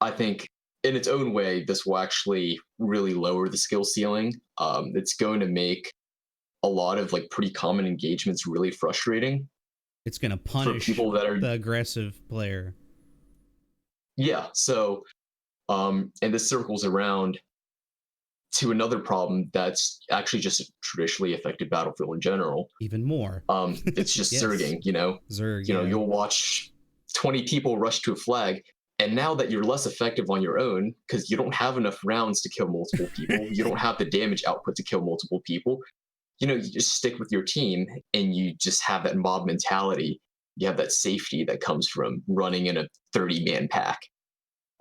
I think in its own way, this will actually really lower the skill ceiling. It's going to make a lot of like pretty common engagements really frustrating It's gonna for punish people that are the aggressive player. yeah. So and this circles around to another problem that's actually just traditionally affected Battlefield in general. Even more. It's just Yes. zerging. You know, Zerg, yeah. you'll watch 20 people rush to a flag, and now that you're less effective on your own because you don't have enough rounds to kill multiple people, you don't have the damage output to kill multiple people. You just stick with your team, and you just have that mob mentality. You have that safety that comes from running in a 30-man pack.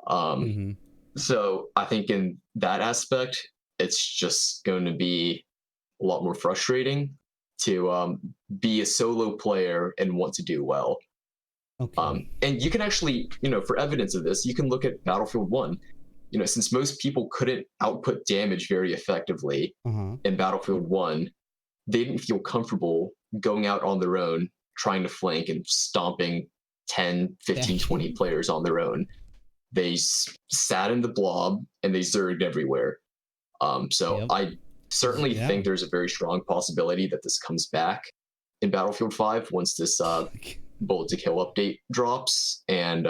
Um, Mm-hmm. so I think in that aspect, it's just going to be a lot more frustrating to be a solo player and want to do well. Okay. And you can actually, for evidence of this, you can look at Battlefield 1. Since most people couldn't output damage very effectively Uh-huh. in Battlefield 1, they didn't feel comfortable going out on their own, trying to flank and stomping 10, 15, 20 players on their own. They sat in the blob and they zerged everywhere. So Yep. I certainly Yeah. think there's a very strong possibility that this comes back in Battlefield 5 once this bullet to kill update drops. And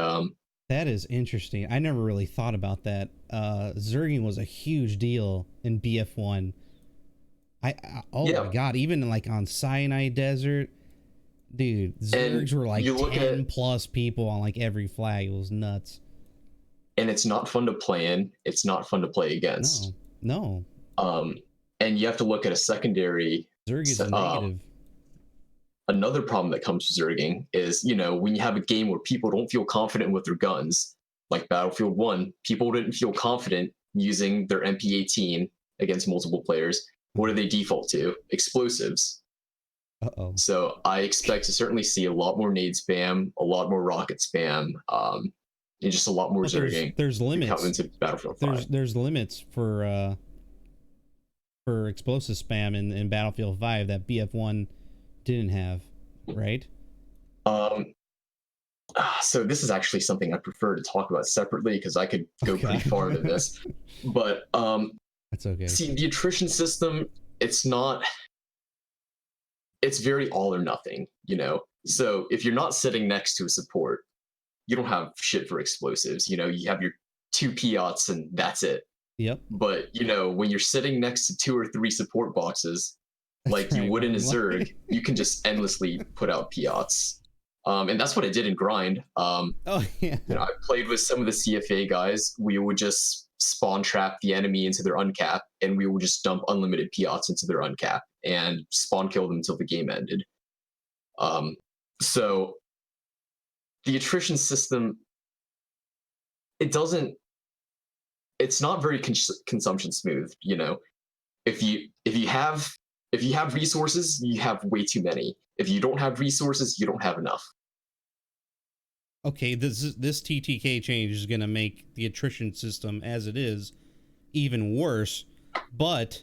That is interesting. I never really thought about that. Zerging was a huge deal in BF1. Oh yeah, my god, even like on Sinai Desert, dude, and Zergs were like you look 10 at, plus people on like every flag. It was nuts. and it's not fun to play in. It's not fun to play against. No, no. Um, and you have to look at a secondary. Zerg is negative. Another problem that comes with zerging is, when you have a game where people don't feel confident with their guns, like Battlefield 1, people didn't feel confident using their MP18 against multiple players. What do they default to? Explosives. Uh-oh. So I expect to certainly see a lot more nade spam, a lot more rocket spam, and just a lot more But zerging there's limits. come into Battlefield 5. There's limits for explosive spam in Battlefield 5 that BF1 didn't have, right? Um, so this is actually something I prefer to talk about separately because I could go pretty far into this. But that's okay. see, the attrition system, it's very all or nothing. So if you're not sitting next to a support, you don't have shit for explosives. You have your two Piots and that's it. Yep. But when you're sitting next to 2 or 3 support boxes, like you would in a Zerg, you can just endlessly put out Piots. And that's what I did in Grind. Oh yeah. I played with some of the CFA guys. We would just spawn trap the enemy into their uncap, and we would just dump unlimited Piots into their uncap and spawn kill them until the game ended. So the attrition system, it's not very consumption smooth. If you have resources, you have way too many. If you don't have resources, you don't have enough. Okay, this TTK change is going to make the attrition system as it is even worse, but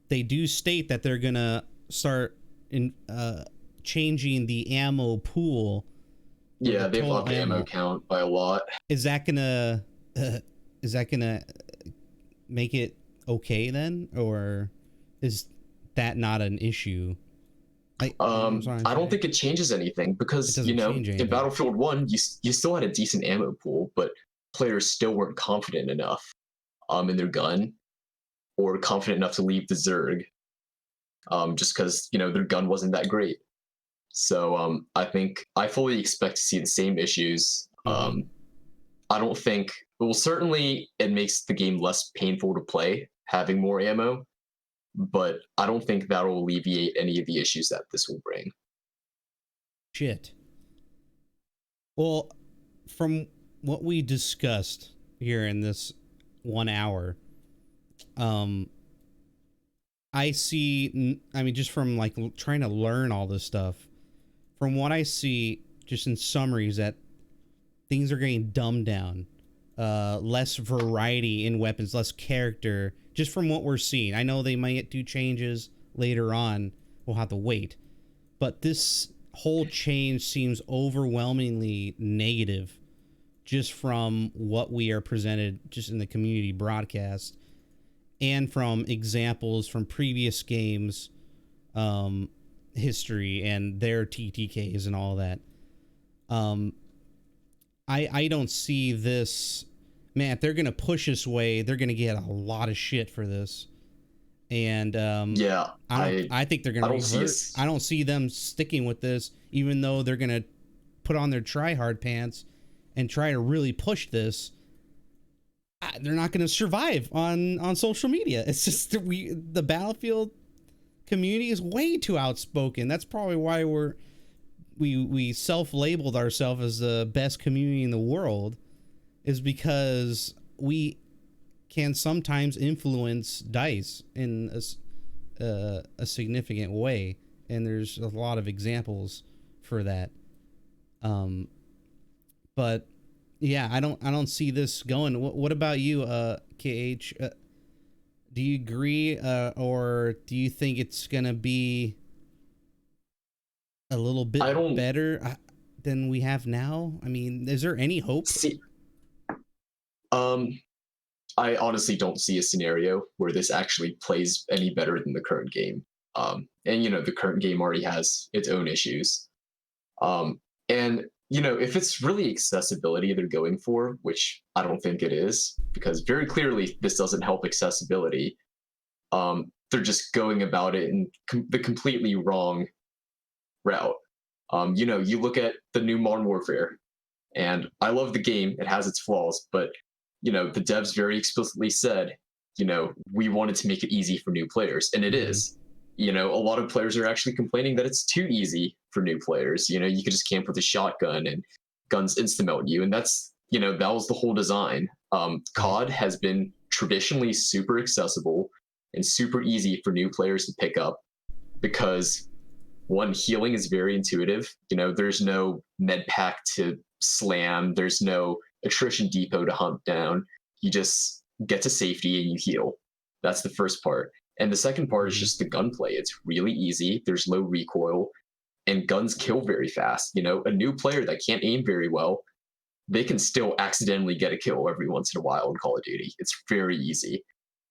they do state that they're going to start changing the ammo pool. Yeah, they've upped the ammo count by a lot. Is that gonna make it okay then, or is that not an issue? I don't think it changes anything because in Battlefield 1 you still had a decent ammo pool, but players still weren't confident enough in their gun or confident enough to leave the Zerg just because their gun wasn't that great. So I think I fully expect to see the same issues. I don't think, well, certainly it makes the game less painful to play having more ammo, but I don't think that will alleviate any of the issues that this will bring. Shit. Well, from what we discussed here in this 1 hour, I see, just from like trying to learn all this stuff, from what I see just in summaries, that things are getting dumbed down, less variety in weapons, less character, just from what we're seeing. I know they might do changes later on. We'll have to wait. But this whole change seems overwhelmingly negative, just from what we are presented just in the community broadcast and from examples from previous games, history and their TTKs and all that. I don't see this, man. If they're gonna push this way, they're gonna get a lot of shit for this. And Yeah, I think they're gonna I don't see revert. I don't see them sticking with this, even though they're gonna put on their try hard pants and try to really push this. They're not gonna survive on social media. It's just the Battlefield community is way too outspoken. That's probably why we self-labeled ourselves as the best community in the world, is because we can sometimes influence DICE in a significant way, and there's a lot of examples for that. But yeah, I don't see this going. What about you, KH? Do you agree, or do you think it's gonna be a little bit better than we have now? I mean, is there any hope? See, I honestly don't see a scenario where this actually plays any better than the current game. And the current game already has its own issues. And if it's really accessibility they're going for, which I don't think it is, because very clearly this doesn't help accessibility. They're just going about it in the completely wrong route. You look at the new Modern Warfare, and I love the game. It has its flaws, but the devs very explicitly said, we wanted to make it easy for new players, and it is. A lot of players are actually complaining that it's too easy for new players. You could just camp with a shotgun and guns insta-melt you, and that's that was the whole design. COD has been traditionally super accessible and super easy for new players to pick up because one, healing is very intuitive. There's no med pack to slam. There's no attrition depot to hunt down. You just get to safety and you heal. That's the first part. And the second part is just the gunplay. It's really easy. There's low recoil, and guns kill very fast. A new player that can't aim very well, they can still accidentally get a kill every once in a while in Call of Duty. It's very easy.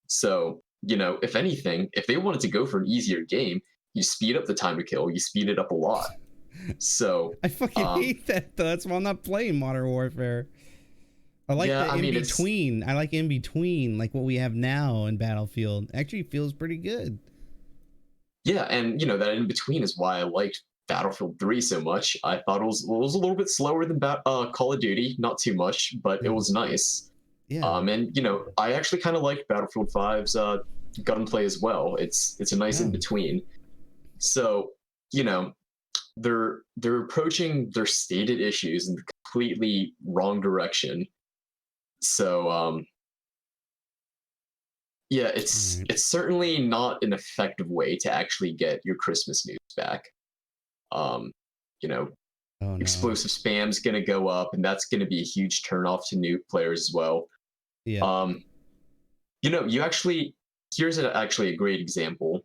So, if anything, if they wanted to go for an easier game, you speed up the time to kill. You speed it up a lot. So I fucking hate that, though. That's why I'm not playing Modern Warfare. I like in between. I like in between, like what we have now in Battlefield. Actually feels pretty good. Yeah, and that in between is why I liked Battlefield 3 so much. I thought it was a little bit slower than Call of Duty, not too much, but it was nice. Yeah. And I actually kind of liked Battlefield 5's gunplay as well. It's a nice in between. So they're approaching their stated issues in the completely wrong direction. So yeah, it's certainly not an effective way to actually get your Christmas news back. Explosive spam's gonna go up, and that's gonna be a huge turnoff to new players as well. Yeah. You actually, here's actually a great example.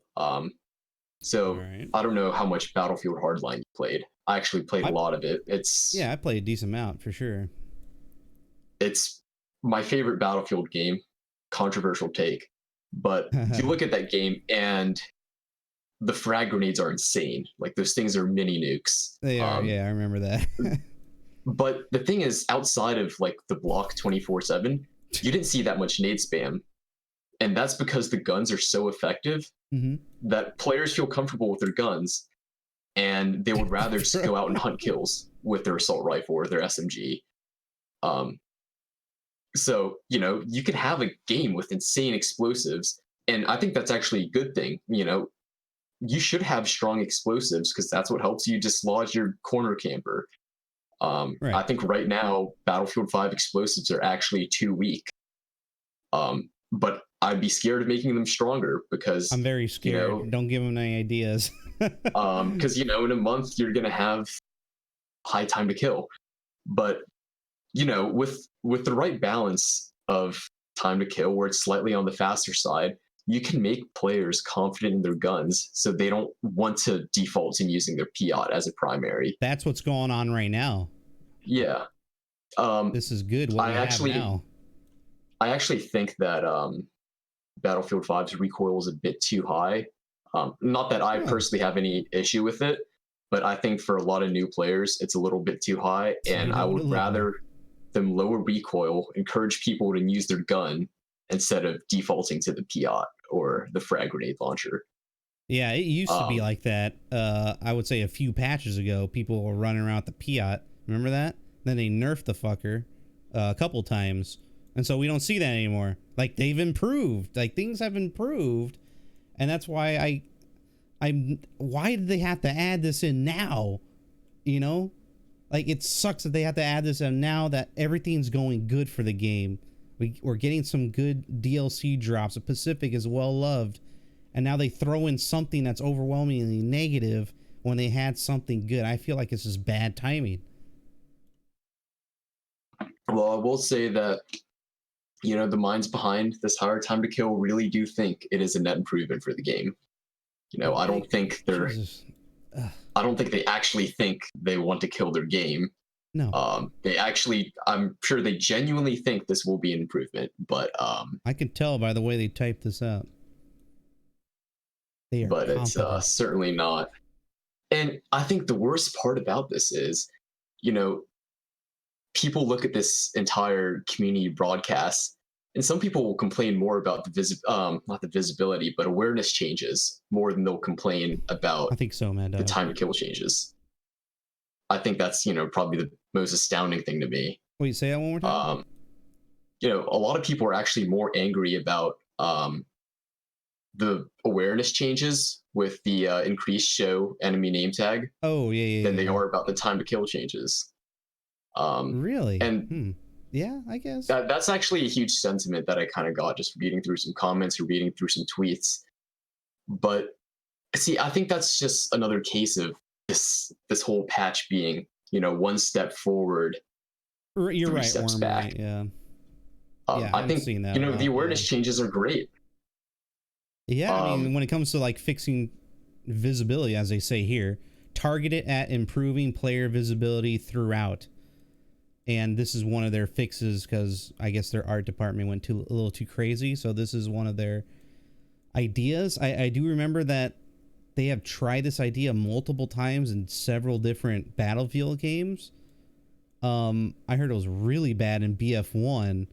So I don't know how much Battlefield Hardline you played. I actually played a lot of it. I played a decent amount for sure. It's my favorite Battlefield game. Controversial take, but you look at that game and the frag grenades are insane. Like, those things are mini nukes. They are. Yeah, I remember that. But the thing is, outside of like the block 24/7, you didn't see that much nade spam. And that's because the guns are so effective that players feel comfortable with their guns, and they would rather just go out and hunt kills with their assault rifle or their SMG. So, you can have a game with insane explosives, and I think that's actually a good thing. You should have strong explosives because that's what helps you dislodge your corner camper. I think right now, Battlefield 5 explosives are actually too weak. But I'd be scared of making them stronger because I'm very scared. Don't give them any ideas. Because in a month you're gonna have high time to kill, but with the right balance of time to kill, where it's slightly on the faster side, you can make players confident in their guns, so they don't want to default to using their Piat as a primary. That's what's going on right now. Yeah. Um, This is good. What I we have actually, now. I actually think that Battlefield 5's recoil is a bit too high. Not that I Huh. personally have any issue with it, but I think for a lot of new players, it's a little bit too high, Tell and me I that what would it looked like. rather them lower recoil, encourage people to use their gun instead of defaulting to the Piat or the frag grenade launcher. Yeah, it used to be Um, like that. I would say a few patches ago, people were running around with the Piat. Remember that? Then they nerfed the fucker a couple times, and so we don't see that anymore. Like they've improved. Like things have improved, and that's why I'm. Why did they have to add this in now? You know, like it sucks that they have to add this in now that everything's going good for the game. We're getting some good DLC drops. The Pacific is well loved, and now they throw in something that's overwhelmingly negative when they had something good. I feel like it's just bad timing. well, I will say that the minds behind this higher time to kill really do think it is a net improvement for the game. I don't think they're Jesus. Ugh, I don't think they actually think they want to kill their game. no, They actually, I'm sure they genuinely think this will be an improvement, I can tell by the way they typed this out. They are but it's confident. certainly not. And I think the worst part about this is, you know, people look at this entire community broadcast, and some people will complain more about not the visibility, but awareness changes more than they'll complain I about think so, Mad the Dog. time to kill changes. I think that's probably the most astounding thing to me. Wait, say that one more time. Um, a lot of people are actually more angry about the awareness changes with the increased show enemy name tag Oh, yeah, than yeah, they yeah. are about the time to kill changes. Really? And Yeah, I guess. that's actually a huge sentiment that I kind of got just reading through some comments or reading through some tweets. But see, I think that's just another case of this whole patch being, one step forward, You're three right, steps Wormlight. back. Yeah. Yeah, I I'm think seeing that a the lot. Yeah. awareness changes are great. Yeah, I mean, Um, when it comes to like fixing visibility, as they say here, target it at improving player visibility throughout. And this is one of their fixes because I guess their art department went a little too crazy. So this is one of their ideas. I do remember that they have tried this idea multiple times in several different Battlefield games. I heard it was really bad in BF1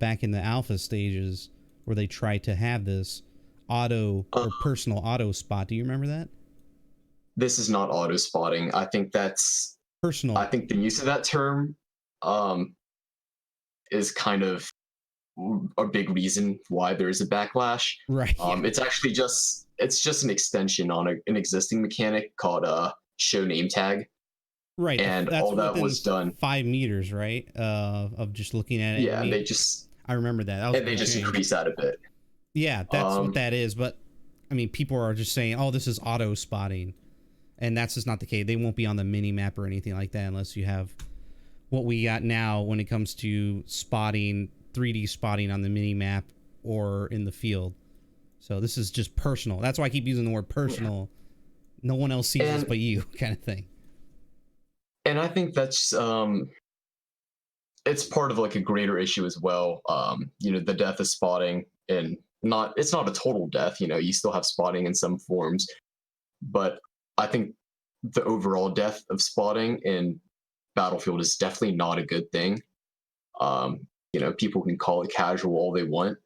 back in the alpha stages where they tried to have this auto uh, or personal auto spot. Do you remember that? this is not auto spotting. I Personal. think the use of that term um, is kind of a big reason why there is a backlash. Right. Yeah. It's just an extension on an existing mechanic called show name tag, Right. and That's all that within was done. 5 meters, right? Of just looking at an Yeah, and enemy. I remember that. That was a they big just change. increase that a bit. Yeah, that's what Um, that is. But I mean, people are just saying, "Oh, this is auto spotting," and that's just not the case. They won't be on the mini map or anything like that unless you have what we got now when it comes to spotting, 3D spotting on the mini map or in the field. So this is just personal. That's why I keep using the word yeah. personal. No one else sees this and but you, kind of thing. and I think that's it's part of like a greater issue as well. The death of spotting, and it's not a total death. You still have spotting in some forms, but I think the overall death of spotting in Battlefield is definitely not a good thing. People can call it casual all they want,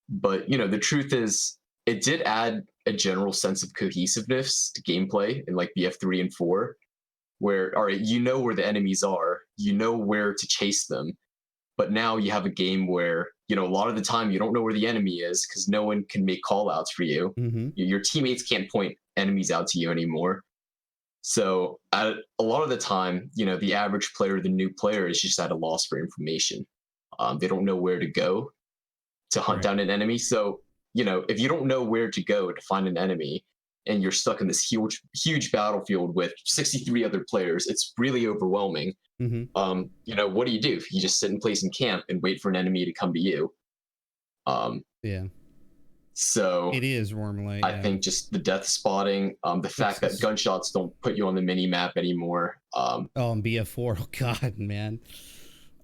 but the truth is, it did add a general sense of cohesiveness to gameplay in like BF3 and 4, where all right, you know where the enemies are, you know where to chase them, but now you have a game where a lot of the time you don't know where the enemy is because no one can make call outs for you. Mm-hmm. Your teammates can't point enemies out to you anymore. So a lot of the time, the average player, the new player, is just at a loss for information. They don't know where to go to hunt Right. down an enemy. So, if you don't know where to go to find an enemy and you're stuck in this huge, huge battlefield with 63 other players, it's really overwhelming. Mm-hmm. What do? You just sit in place in camp and wait for an enemy to come to you. Um, Yeah. so It is Wormlight. I Yeah. think just the death spotting, the fact that It's gunshots don't put you on the mini map anymore. oh, and BF4. Oh God, man.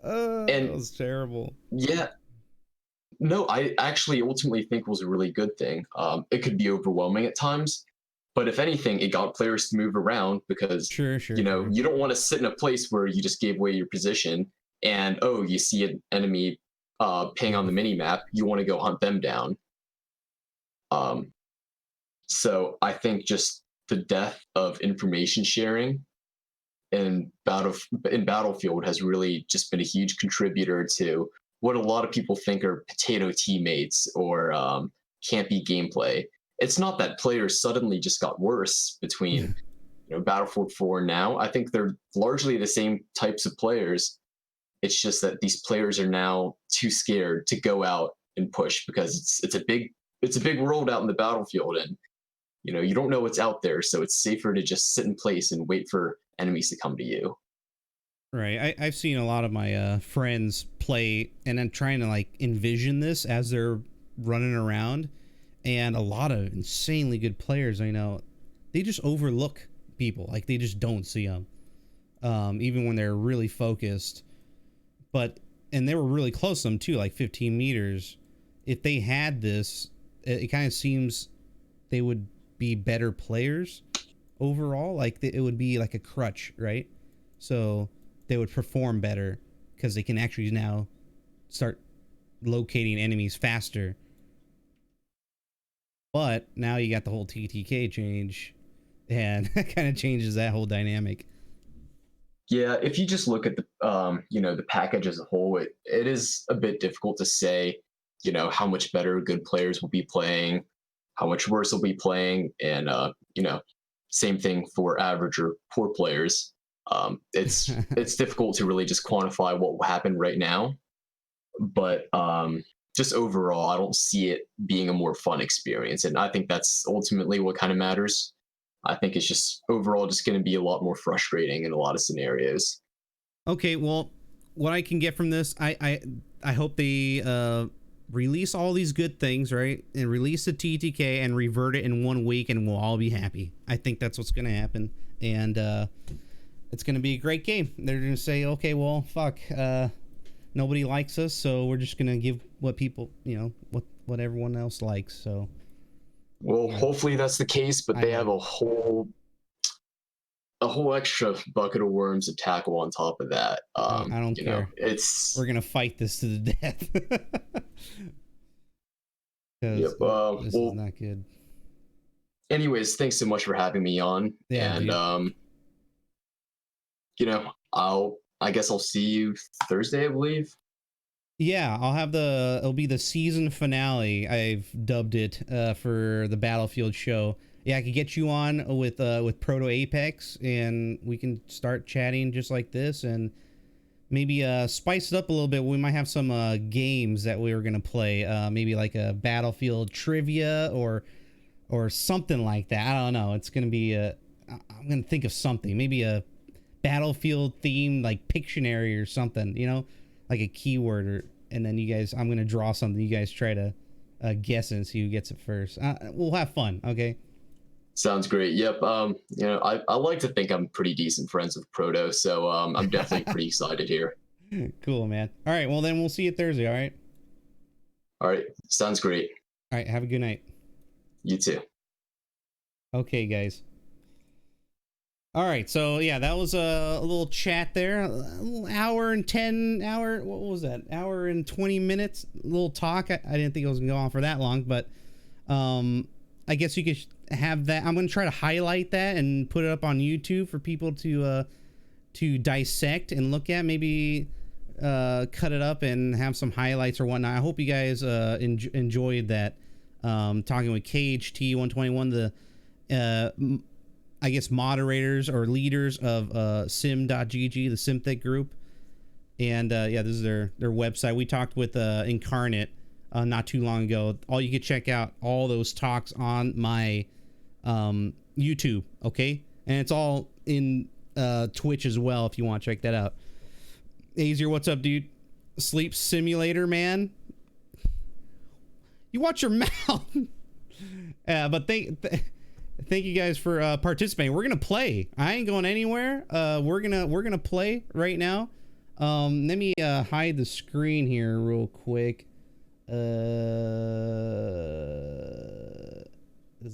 That And was terrible. yeah, no, I actually ultimately think was a really good thing. It could be overwhelming at times, but if anything, it got players to move around because Sure, sure, sure. you don't want to sit in a place where you just gave away your position and oh, you see an enemy ping on the mini map, you want to go hunt them down. Um, so I think just the death of information sharing in Battlefield has really just been a huge contributor to what a lot of people think are potato teammates or campy gameplay. It's not that players suddenly just got worse between Battlefield 4 now. I think they're largely the same types of players. It's just that these players are now too scared to go out and push because it's a big world out in the battlefield, and you don't know what's out there, so it's safer to just sit in place and wait for enemies to come to you. Right. I've seen a lot of my friends play, and I'm trying to like envision this as they're running around, and a lot of insanely good players I know, they just overlook people, like they just don't see them, even when they're really focused. But and they were really close to them too, like 15 meters. If they had this, it kind of seems they would be better players overall. Like it would be like a crutch, right? So they would perform better because they can actually now start locating enemies faster. But now you got the whole TTK change, and that kind of changes that whole dynamic. Yeah, if you just look at the package as a whole, it is a bit difficult to say, how much better good players will be playing, how much worse will be playing, and same thing for average or poor players. It's difficult to really just quantify what will happen right now, but just overall, I don't see it being a more fun experience, and I think that's ultimately what kind of matters. I think it's just overall just going to be a lot more frustrating in a lot of scenarios. Okay, well, what I can get from this, I hope they release all these good things, right? And release the TTK and revert it in 1 week, and we'll all be happy. I think that's what's going to happen, and it's going to be a great game. They're going to say, okay, well, fuck, nobody likes us, so we're just going to give what people, what everyone else likes. So, well, hopefully that's the case, but they have a whole extra bucket of worms to tackle on top of that. I don't care. We're gonna fight this to the death. Yep. This is not good. Anyways, thanks so much for having me on. Yeah, and I guess I'll see you Thursday, I believe. Yeah, it'll be the season finale. I've dubbed it for the Battlefield show. Yeah, I could get you on with Proto Apex, and we can start chatting just like this, and maybe spice it up a little bit. We might have some games that we were gonna play, maybe like a Battlefield trivia or something like that. I don't know. It's gonna be I'm gonna think of something, maybe a Battlefield themed like Pictionary or something, like a keyword, and then I'm gonna draw something. You guys try to guess it and see who gets it first. We'll have fun. Okay. Sounds great. Yep. I like to think I'm pretty decent friends with Proto, so I'm definitely pretty excited here. Cool, man. All right. Well, then we'll see you Thursday. All right. All right. Sounds great. All right. Have a good night. You too. Okay, guys. All right, so yeah, that was a little chat there, a little hour and 20 minutes, a little talk. I didn't think it was gonna go on for that long, but I guess you could have that. I'm gonna try to highlight that and put it up on YouTube for people to dissect and look at. Maybe cut it up and have some highlights or whatnot. I hope you guys enjoyed that. Talking with kht120, the I guess moderators or leaders of sim.gg, the SimThick group. And yeah, this is their website. We talked with Incarnate not too long ago. You can check out all those talks on my YouTube, okay? And it's all in Twitch as well if you want to check that out. Azier, what's up, dude? Sleep Simulator, man. You watch your mouth. But thank you guys for participating. We're gonna play. I ain't going anywhere. We're gonna play right now. Let me hide the screen here real quick.